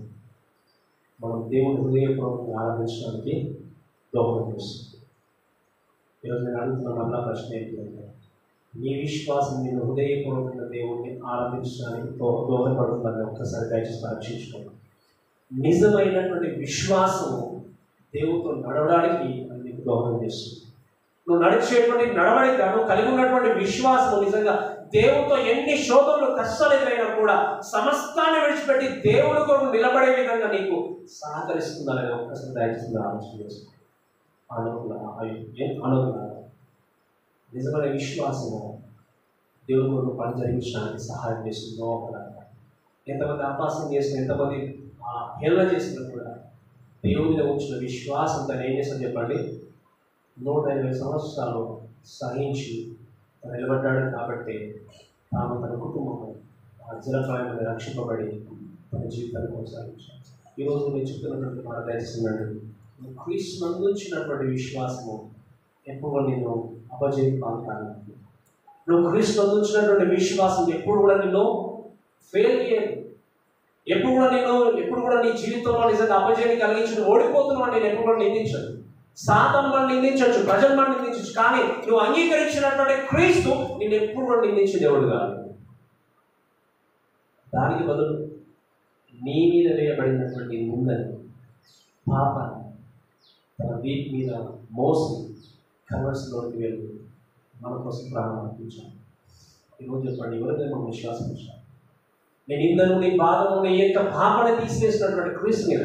Speaker 1: మనం దేవుని హృదయపూర్వకంగా ఆరాధించడానికి దోహదం చేస్తుంది. ఈరోజు నేను అడుగుతున్న మళ్ళా ప్రశ్న ఏంటంటే, నీ విశ్వాసం నేను హృదయపూర్వకంగా దేవుడిని ఆరాధించడానికి దోహదపడుతుందని ఒక్కసారి దయచేసి పరీక్షించుకోండి. నిజమైనటువంటి విశ్వాసము దేవుడితో నడవడానికి అది నీకు దోహదం చేస్తుంది. నువ్వు నడిచేటువంటి నడవడిక, నువ్వు కలిగి ఉన్నటువంటి విశ్వాసం నిజంగా దేవుడితో ఎన్ని శోధనలు కష్టాలు ఎదురైనా కూడా సమస్తాన్ని విడిచిపెట్టి దేవుడి కొరకు నిలబడే విధంగా నీకు సహకరిస్తుందా లేదా ఒక్కసారి దయచేసి ఆలోచన చేసుకో. అనుకున్నా నిజమైన విశ్వాసము దేవుడి కొరకు పని జరిగించడానికి సహాయం చేస్తుంది. ఎంతమంది అపాసం చేసిన, ఎంతమంది హేళన చేసినా కూడా దేవుడి మీద ఉంచిన విశ్వాసం తను ఏం చేస్తాను చెప్పండి, 120 సంవత్సరాలు సహించి నిలబడ్డాడు. కాబట్టి తాను తన కుటుంబం అర్జునప్రాయంగా రక్షింపబడి తన జీవితాన్ని కొనసాగించాడు. ఈరోజు నేను చెప్తున్నటువంటి మాట దయచేస్తున్నాడు, నువ్వు క్రీస్తును అందించినటువంటి విశ్వాసము ఎప్పుడు నేను అపజయం పాల్గొనాలి. నువ్వు క్రీస్తును అందించినటువంటి విశ్వాసం ఎప్పుడు కూడా నిన్ను ఫెయిల్ చేయదు. ఎప్పుడు కూడా నీ జీవితంలో నిజంగా అపజయాన్ని కలిగించి ఓడిపోతున్నావు నేను ఎప్పుడు కూడా నిందించదు. సాతాను మనం నిందించవచ్చు, ప్రజలు మనం నిందించవచ్చు, కానీ నువ్వు అంగీకరించినటువంటి క్రీస్తు నిన్ను ఎప్పుడు కూడా నిందించే దేవుడు కాదు. దానికి బదులు నీ మీద వేయబడినటువంటి నిందని, పాపాన్ని తన వీటి మీద మోసి కన్వర్స్లోకి వెళ్ళి మన కోసం ప్రాణం అర్పించాను. ఈరోజు చెప్పండి, ఎవరికైనా మనం విశ్వాసం ఉంచాలి. నీ నిందను, నీ బాధను, నీ యొక్క పాపాన్ని తీసివేసినటువంటి క్రీస్తు మీద,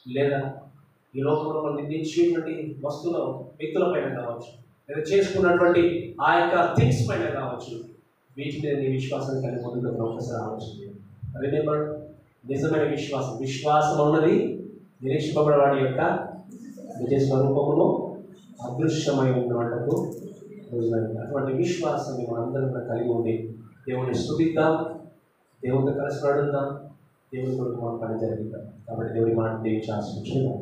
Speaker 1: లేదా ఈ లోకంలో మనం నిందించేటువంటి వస్తువుల వ్యక్తుల పైన కావచ్చు, లేదా చేసుకున్నటువంటి ఆ యొక్క థింగ్స్ పైన కావచ్చు, వీటి మీద నీ విశ్వాసం కలిగి ముందుకు ఒకసారి ఆలోచన. రిమెంబర్, నిజమైన విశ్వాసం ఉన్నది నిరీక్షింపబడే వాడి యొక్క నిజ స్వరూపములో అదృశ్యమై ఉన్నవాళ్లకు రుజువైంది. అటువంటి విశ్వాసాన్ని మనందరం కూడా కలిగి ఉండి దేవుడిని స్తుతిద్దాం, దేవుడితో కలిసి నడుద్దాం, దేవుడి కొరకు మనం పని జరిగిద్దాం. కాబట్టి దేవుడి మాట దేవించి ఆశించుకుందాం.